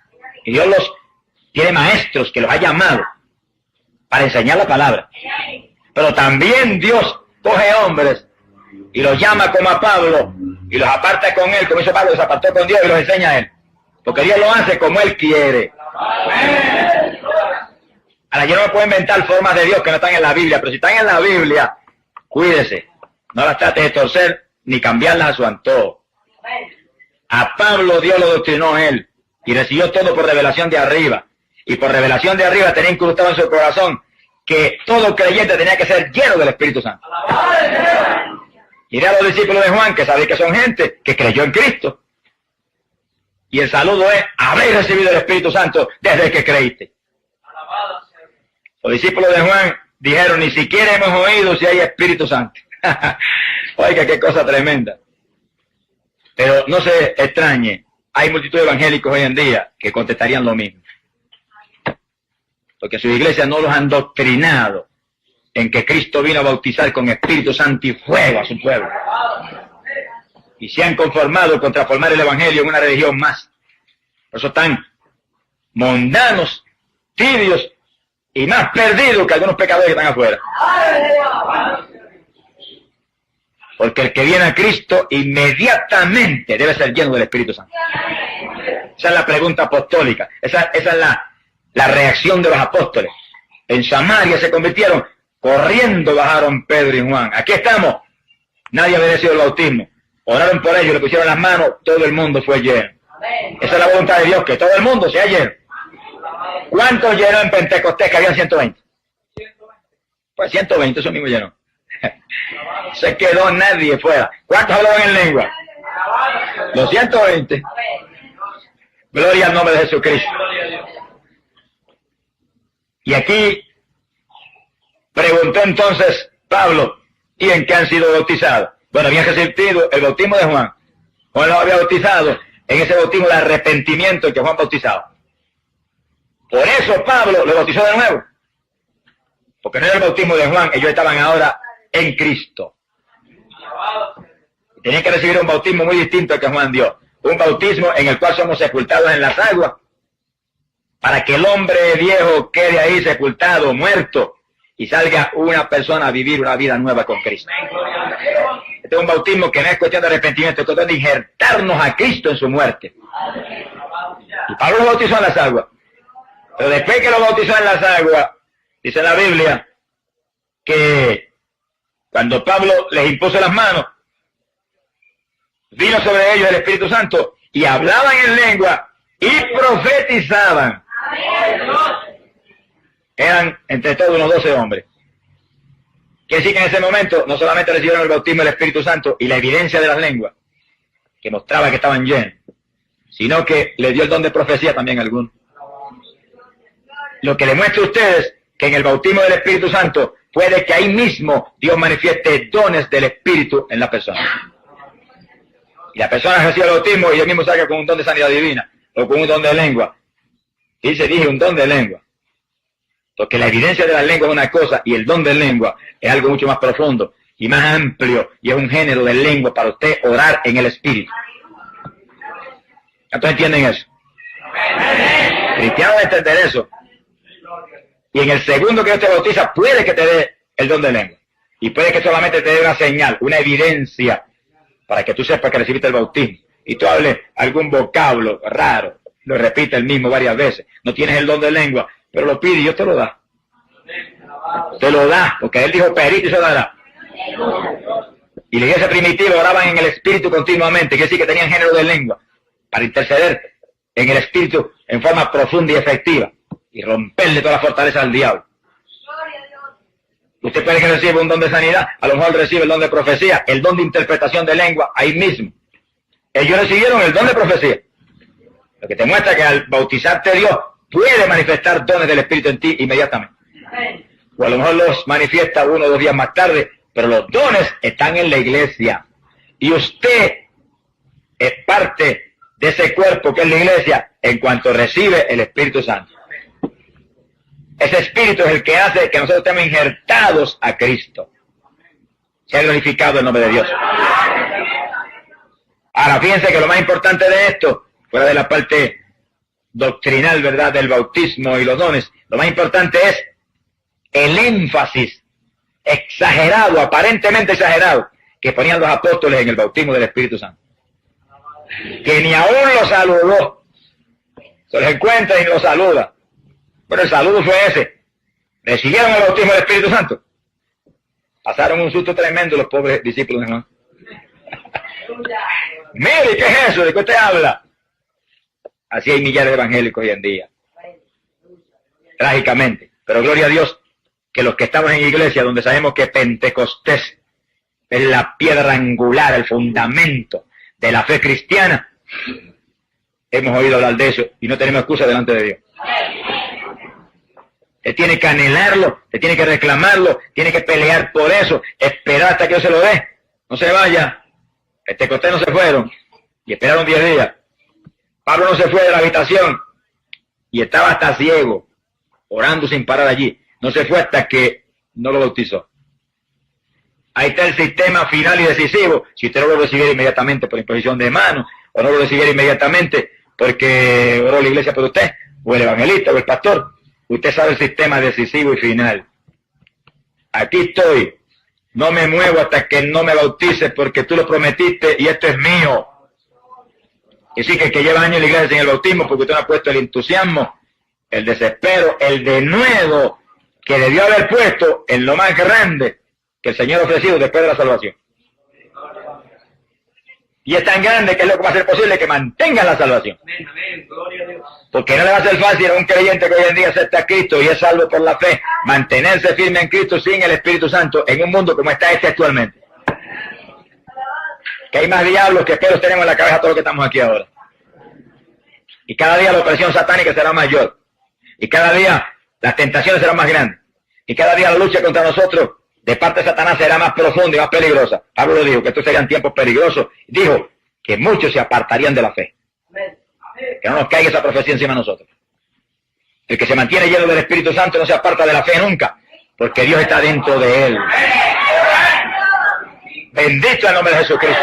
Y Dios los tiene maestros que los ha llamado para enseñar la palabra. Pero también Dios coge hombres y los llama como a Pablo y los aparta con él, como hizo Pablo, los apartó con Dios y los enseña a él. Porque Dios lo hace como él quiere. Ahora yo no me puedo inventar formas de Dios que no están en la Biblia, pero si están en la Biblia, cuídese. No las trate de torcer ni cambiarlas a su antojo. A Pablo Dios lo doctrinó él y recibió todo por revelación de arriba. Y por revelación de arriba tenía incrustado en su corazón que todo creyente tenía que ser lleno del Espíritu Santo. Iré a los discípulos de Juan, que sabéis que son gente que creyó en Cristo. Y el saludo es, habéis recibido el Espíritu Santo desde que creíste. Los discípulos de Juan dijeron, ni siquiera hemos oído si hay Espíritu Santo. Oiga, qué cosa tremenda. Pero no se extrañe, hay multitud de evangélicos hoy en día que contestarían lo mismo. Porque sus iglesias no los han doctrinado en que Cristo vino a bautizar con Espíritu Santo y fuego a su pueblo. Y se han conformado con transformar el evangelio en una religión más. Por eso están mundanos, tibios y más perdidos que algunos pecadores que están afuera. Porque el que viene a Cristo inmediatamente debe ser lleno del Espíritu Santo. Esa es la pregunta apostólica. Esa es la reacción de los apóstoles. En Samaria se convirtieron, corriendo bajaron Pedro y Juan. Aquí estamos. Nadie había recibido el bautismo. Oraron por ellos, le pusieron las manos, todo el mundo fue lleno. Esa es la voluntad de Dios, que todo el mundo sea lleno. ¿Cuántos llenó en Pentecostés que habían 120? Pues 120, eso mismo llenó. Se quedó nadie fuera. ¿Cuántos hablaban en lengua? Los 120. Gloria al nombre de Jesucristo. Y aquí preguntó entonces Pablo, ¿y en qué han sido bautizados? Bueno, habían recibido el bautismo de Juan. Juan los había bautizado en ese bautismo de arrepentimiento que Juan bautizaba. Por eso Pablo lo bautizó de nuevo. Porque no era el bautismo de Juan, ellos estaban ahora en Cristo. Tenían que recibir un bautismo muy distinto al que Juan dio. Un bautismo en el cual somos sepultados en las aguas, para que el hombre viejo quede ahí sepultado, muerto, y salga una persona a vivir una vida nueva con Cristo. Este es un bautismo que no es cuestión de arrepentimiento, es cuestión de injertarnos a Cristo en su muerte. Y Pablo lo bautizó en las aguas. Pero después que lo bautizó en las aguas, dice la Biblia que cuando Pablo les impuso las manos, vino sobre ellos el Espíritu Santo y hablaban en lengua y profetizaban. Eran entre todos unos 12 hombres. Quiere decir que en ese momento no solamente recibieron el bautismo del Espíritu Santo y la evidencia de las lenguas, que mostraba que estaban llenos, sino que le dio el don de profecía también a algunos. Lo que le muestra a ustedes que en el bautismo del Espíritu Santo puede que ahí mismo Dios manifieste dones del Espíritu en la persona. Y la persona recibe el bautismo y él mismo salga con un don de sanidad divina o con un don de lengua. Y se dije un don de lengua. Porque la evidencia de la lengua es una cosa y el don de lengua es algo mucho más profundo y más amplio y es un género de lengua para usted orar en el Espíritu. ¿Ustedes entienden eso? Cristiano debe entender eso. Y en el segundo que Dios te bautiza puede que te dé el don de lengua. Y puede que solamente te dé una señal, una evidencia para que tú sepas que recibiste el bautismo. Y tú hables algún vocablo raro, lo repite el mismo varias veces. No tienes el don de lengua, pero lo pide y Dios te lo da. Te lo da, porque Él dijo perito y se dará. Y la iglesia primitiva oraban en el Espíritu continuamente, quiere decir que tenían género de lengua para interceder en el Espíritu en forma profunda y efectiva y romperle toda la fortaleza al diablo. Usted puede que reciba un don de sanidad, a lo mejor recibe el don de profecía, el don de interpretación de lengua, ahí mismo. Ellos recibieron el don de profecía. Lo que te muestra que al bautizarte Dios puede manifestar dones del Espíritu en ti inmediatamente. O a lo mejor los manifiesta 1 o 2 días más tarde, pero los dones están en la iglesia. Y usted es parte de ese cuerpo que es la iglesia en cuanto recibe el Espíritu Santo. Ese Espíritu es el que hace que nosotros estemos injertados a Cristo. Se ha glorificado el nombre de Dios. Ahora, fíjense que lo más importante de esto, fuera de la parte doctrinal, ¿verdad?, del bautismo y los dones, lo más importante es el énfasis exagerado, aparentemente exagerado, que ponían los apóstoles en el bautismo del Espíritu Santo. Que ni aún lo saludó. Se los encuentra y lo saluda. Pero el saludo fue ese. Recibieron el bautismo del Espíritu Santo. Pasaron un susto tremendo los pobres discípulos, ¿no? Mire, ¿qué es eso? ¿De qué usted habla? Así hay millares de evangélicos hoy en día. Trágicamente. Pero gloria a Dios que los que estamos en iglesia, donde sabemos que Pentecostés es la piedra angular, el fundamento de la fe cristiana, hemos oído hablar de eso y no tenemos excusa delante de Dios. Usted tiene que anhelarlo, usted tiene que reclamarlo, tiene que pelear por eso, esperar hasta que Dios se lo dé. No se vaya. Pentecostés no se fueron y esperaron 10 días. Pablo no se fue de la habitación y estaba hasta ciego, orando sin parar allí. No se fue hasta que no lo bautizó. Ahí está el sistema final y decisivo. Si usted no lo recibiera inmediatamente por imposición de manos, o no lo recibiera inmediatamente porque oró la iglesia por usted, o el evangelista, o el pastor, usted sabe el sistema decisivo y final. Aquí estoy. No me muevo hasta que no me bautices porque tú lo prometiste y esto es mío. Y sí que el que lleva años en la iglesia sin el bautismo porque usted no ha puesto el entusiasmo, el desespero, el denuedo que debió haber puesto en lo más grande que el Señor ha ofrecido después de la salvación. Y es tan grande que es lo que va a ser posible que mantenga la salvación. Porque no le va a ser fácil a un creyente que hoy en día acepta a Cristo y es salvo por la fe, mantenerse firme en Cristo sin el Espíritu Santo en un mundo como está este actualmente. Que hay más diablos que pelos tenemos en la cabeza todos los que estamos aquí ahora. Y cada día la opresión satánica será mayor. Y cada día las tentaciones serán más grandes. Y cada día la lucha contra nosotros de parte de Satanás será más profunda y más peligrosa. Pablo dijo que estos serían tiempos peligrosos. Dijo que muchos se apartarían de la fe. Que no nos caiga esa profecía encima de nosotros. El que se mantiene lleno del Espíritu Santo no se aparta de la fe nunca, porque Dios está dentro de él. Bendito el nombre de Jesucristo.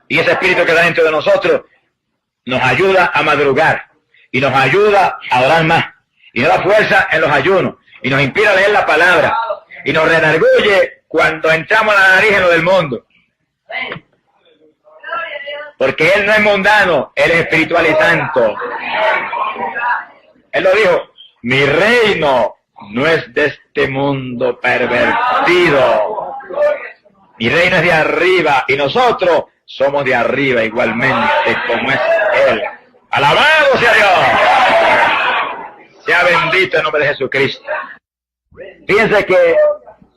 Y ese Espíritu que está dentro de nosotros nos ayuda a madrugar y nos ayuda a orar más y nos da fuerza en los ayunos y nos inspira a leer la palabra y nos redarguye cuando entramos a la nariz en lo del mundo. Porque Él no es mundano, Él es espiritual y santo. Él lo dijo, mi reino no es de este mundo pervertido. Mi reino es de arriba y nosotros somos de arriba igualmente como es Él. ¡Alabado sea Dios! Sea bendito el nombre de Jesucristo. Fíjense que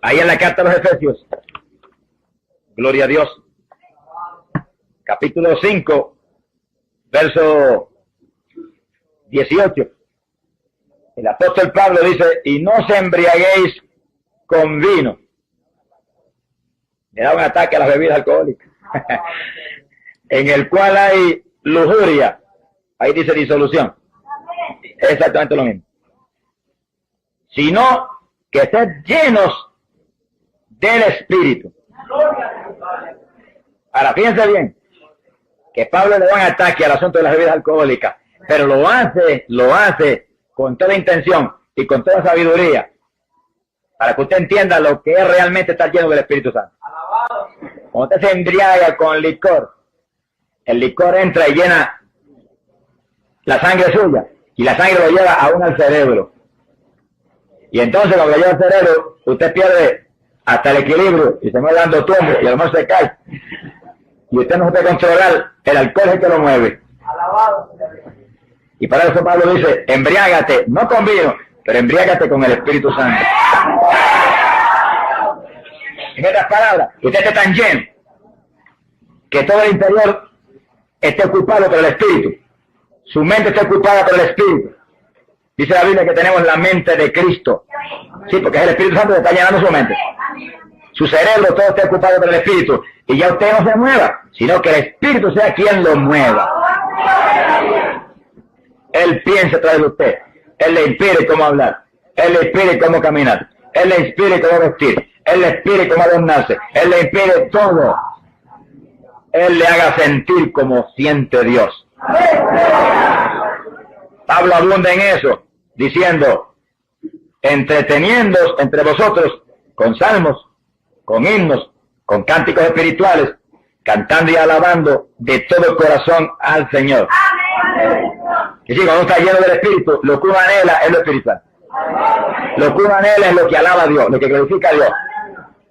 ahí en la carta a los Efesios, gloria a Dios, capítulo 5, verso 18, el apóstol Pablo dice, y no os embriaguéis con vino. Le da un ataque a las bebidas alcohólicas, en el cual hay lujuria, ahí dice disolución, exactamente lo mismo, sino que estén llenos del Espíritu. Ahora, fíjense bien, que Pablo le da un ataque al asunto de las bebidas alcohólicas, pero lo hace con toda intención y con toda sabiduría, para que usted entienda lo que es realmente estar lleno del Espíritu Santo. Cuando usted se embriaga con licor, el licor entra y llena la sangre suya, y la sangre lo lleva aún al cerebro. Y entonces cuando lo lleva al cerebro, usted pierde hasta el equilibrio, y se va dando tumbo, y a lo mejor se cae. Y usted no puede controlar, el alcohol es el que lo mueve. Y para eso Pablo dice, embriágate, no con vino, pero embriágate con el Espíritu Santo. En otras palabras, usted esté tan lleno, que todo el interior esté ocupado por el Espíritu. Su mente esté ocupada por el Espíritu. Dice la Biblia que tenemos la mente de Cristo. Sí, porque es el Espíritu Santo que está llenando su mente. Su cerebro todo esté ocupado por el Espíritu. Y ya usted no se mueva, sino que el Espíritu sea quien lo mueva. Él piensa a través de usted. Él le inspire cómo hablar. Él le inspire cómo caminar. Él le inspire cómo vestir. Él le inspire cómo adornarse. Él le inspire todo. Él le haga sentir como siente Dios. Pablo abunda en eso, diciendo, entreteniéndoos entre vosotros con salmos, con himnos, con cánticos espirituales, cantando y alabando de todo corazón al Señor. Y si cuando uno está lleno del Espíritu, lo que uno anhela es lo espiritual. Lo que uno anhela es lo que alaba a Dios, lo que glorifica a Dios.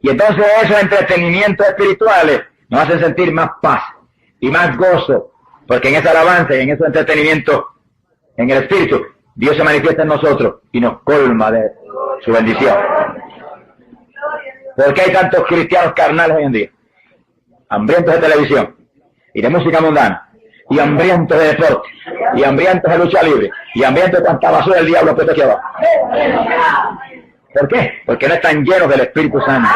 Y entonces esos entretenimientos espirituales nos hacen sentir más paz y más gozo, porque en esa alabanza y en esos entretenimientos en el Espíritu, Dios se manifiesta en nosotros y nos colma de su bendición. ¿Por qué hay tantos cristianos carnales hoy en día? Hambrientos de televisión y de música mundana, y hambrientos de deporte, y hambrientos de lucha libre, y hambrientos de cuanta basura del diablo puesto aquí abajo. ¿Por qué? Porque no están llenos del Espíritu Santo.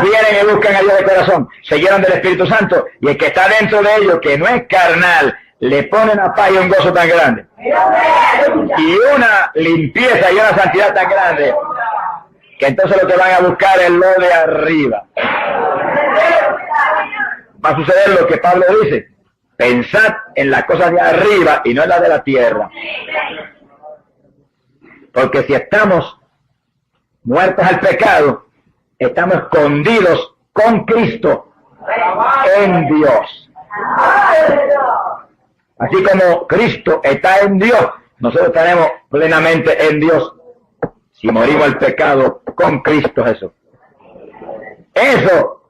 Vienen y buscan a Dios de corazón, se llenan del Espíritu Santo, y el que está dentro de ellos, que no es carnal, le pone una paz y un gozo tan grande, y una limpieza y una santidad tan grande, que entonces lo que van a buscar es lo de arriba. Va a suceder lo que Pablo dice, pensad en las cosas de arriba y no en las de la tierra. Porque si estamos muertos al pecado, estamos escondidos con Cristo en Dios. Así como Cristo está en Dios, nosotros estaremos plenamente en Dios si morimos al pecado con Cristo Jesús. Eso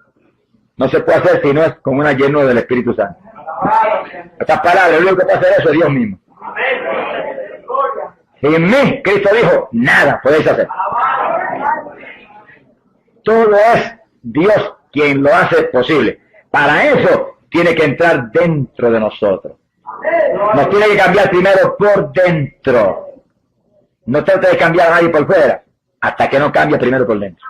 no se puede hacer si no es con una llenura del Espíritu Santo. Estas palabras, el único que puede hacer eso es Dios mismo. Sin mí, Cristo dijo, nada podéis hacer. Todo es Dios quien lo hace posible. Para eso tiene que entrar dentro de nosotros. Nos tiene que cambiar primero por dentro. No trate de cambiar a nadie por fuera, hasta que no cambie primero por dentro.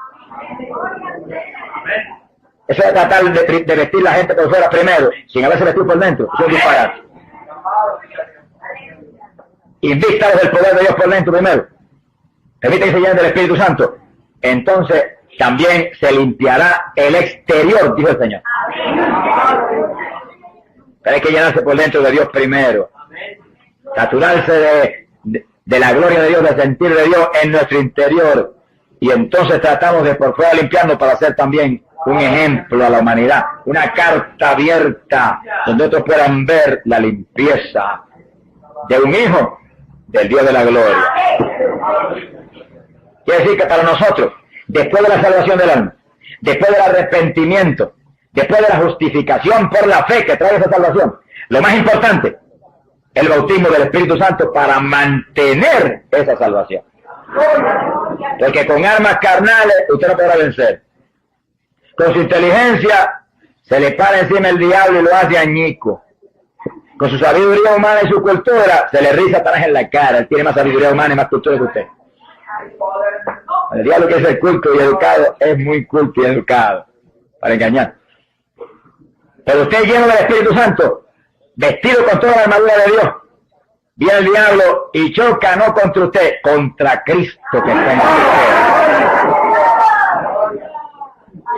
Eso de tratar de vestir la gente por fuera primero, sin haberse vestido por dentro, eso es disparate. Invístalos del poder de Dios por dentro primero. Permite que se llenen del Espíritu Santo. Entonces también se limpiará el exterior, dijo el Señor. Pero hay que llenarse por dentro de Dios primero. Saturarse de la gloria de Dios, del sentir de Dios en nuestro interior. Y entonces tratamos de por fuera limpiarnos para ser también un ejemplo a la humanidad, una carta abierta donde otros puedan ver la limpieza de un hijo del Dios de la gloria. Quiere decir que para nosotros, después de la salvación del alma, después del arrepentimiento, después de la justificación por la fe que trae esa salvación, lo más importante, el bautismo del Espíritu Santo para mantener esa salvación. Porque con armas carnales usted no podrá vencer. Con su inteligencia se le para encima el diablo y lo hace añico. Con su sabiduría humana y su cultura se le riza Satanás en la cara. Él tiene más sabiduría humana y más cultura que usted. El diablo, que es el culto y educado, es muy culto y educado para engañar. Pero usted, lleno del Espíritu Santo, vestido con toda la armadura de Dios, viene el diablo y choca no contra usted, contra Cristo que está en usted.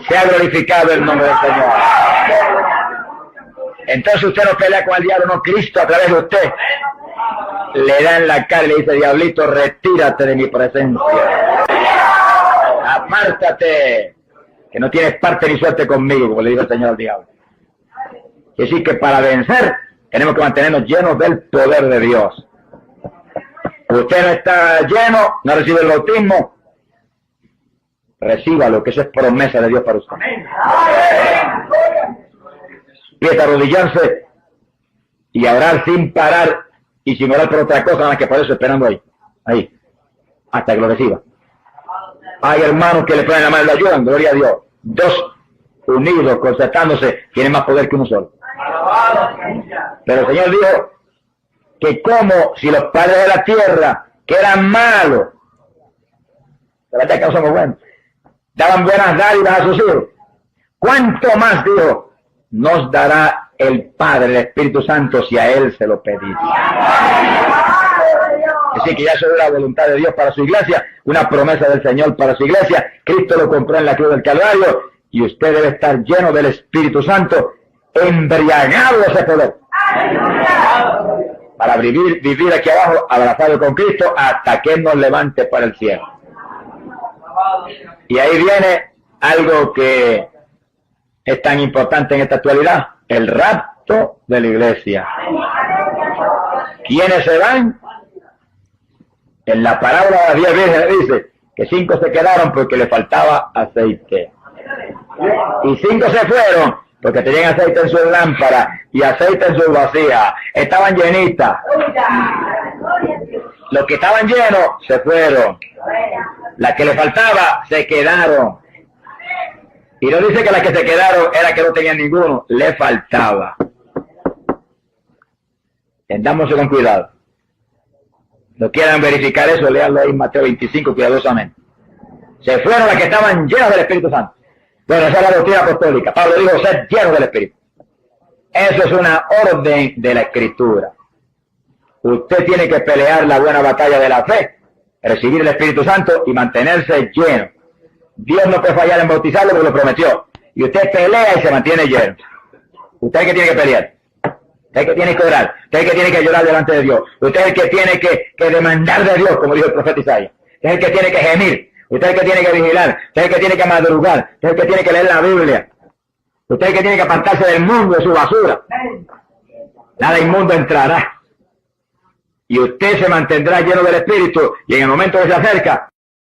Se ha glorificado el nombre del Señor. Entonces usted no pelea con el diablo, no, Cristo a través de usted le da en la cara y le dice: diablito, retírate de mi presencia, apártate, que no tienes parte ni suerte conmigo, como le dijo el Señor al diablo. Es decir, que para vencer tenemos que mantenernos llenos del poder de Dios. Usted no está lleno, no recibe el bautismo, recíbalo, que eso es promesa de Dios para usted. Empieza a arrodillarse y a orar sin parar y sin orar por otra cosa, nada más que por eso, esperando ahí, hasta que lo reciba. Hay hermanos que le ponen la mano y lo ayudan, gloria a Dios. Dos unidos, concertándose, tienen más poder que uno solo. Pero el Señor dijo que como si los padres de la tierra, que eran malos, la verdad es que no somos buenos, daban buenas dádivas a sus hijos, ¿cuánto más, dijo, nos dará el Padre, el Espíritu Santo, si a Él se lo pedís? Así que ya eso es la voluntad de Dios para su iglesia, una promesa del Señor para su iglesia. Cristo lo compró en la cruz del Calvario y usted debe estar lleno del Espíritu Santo, embriagado de ese poder, para vivir aquí abajo abrazado con Cristo hasta que Él nos levante para el cielo. Y ahí viene algo que es tan importante en esta actualidad: el rapto de la iglesia. ¿Quiénes se van? En la parábola de las 10 vírgenes dice que 5 se quedaron porque le faltaba aceite. Y 5 se fueron porque tenían aceite en su lámpara y aceite en su vasija. Estaban llenitas. Los que estaban llenos se fueron. Las que le faltaba se quedaron. Y no dice que las que se quedaron era que no tenían ninguno, le faltaba. Tendámoslo con cuidado. No quieran verificar eso, léanlo ahí en Mateo 25 cuidadosamente. Se fueron las que estaban llenas del Espíritu Santo. Bueno, esa es la doctrina apostólica. Pablo dijo ser llenos del Espíritu. Eso es una orden de la Escritura. Usted tiene que pelear la buena batalla de la fe, recibir el Espíritu Santo y mantenerse lleno. Dios no puede fallar en bautizarlo porque lo prometió. Y usted pelea y se mantiene lleno. Usted es el que tiene que pelear. Usted es el que tiene que orar. Usted es el que tiene que llorar delante de Dios. Usted es el que tiene que demandar de Dios, como dijo el profeta Isaías. Usted es el que tiene que gemir. Usted es el que tiene que vigilar. Usted es el que tiene que madrugar. Usted es el que tiene que leer la Biblia. Usted es el que tiene que apartarse del mundo, de su basura. Nada inmundo entrará. Y usted se mantendrá lleno del Espíritu. Y en el momento que se acerca,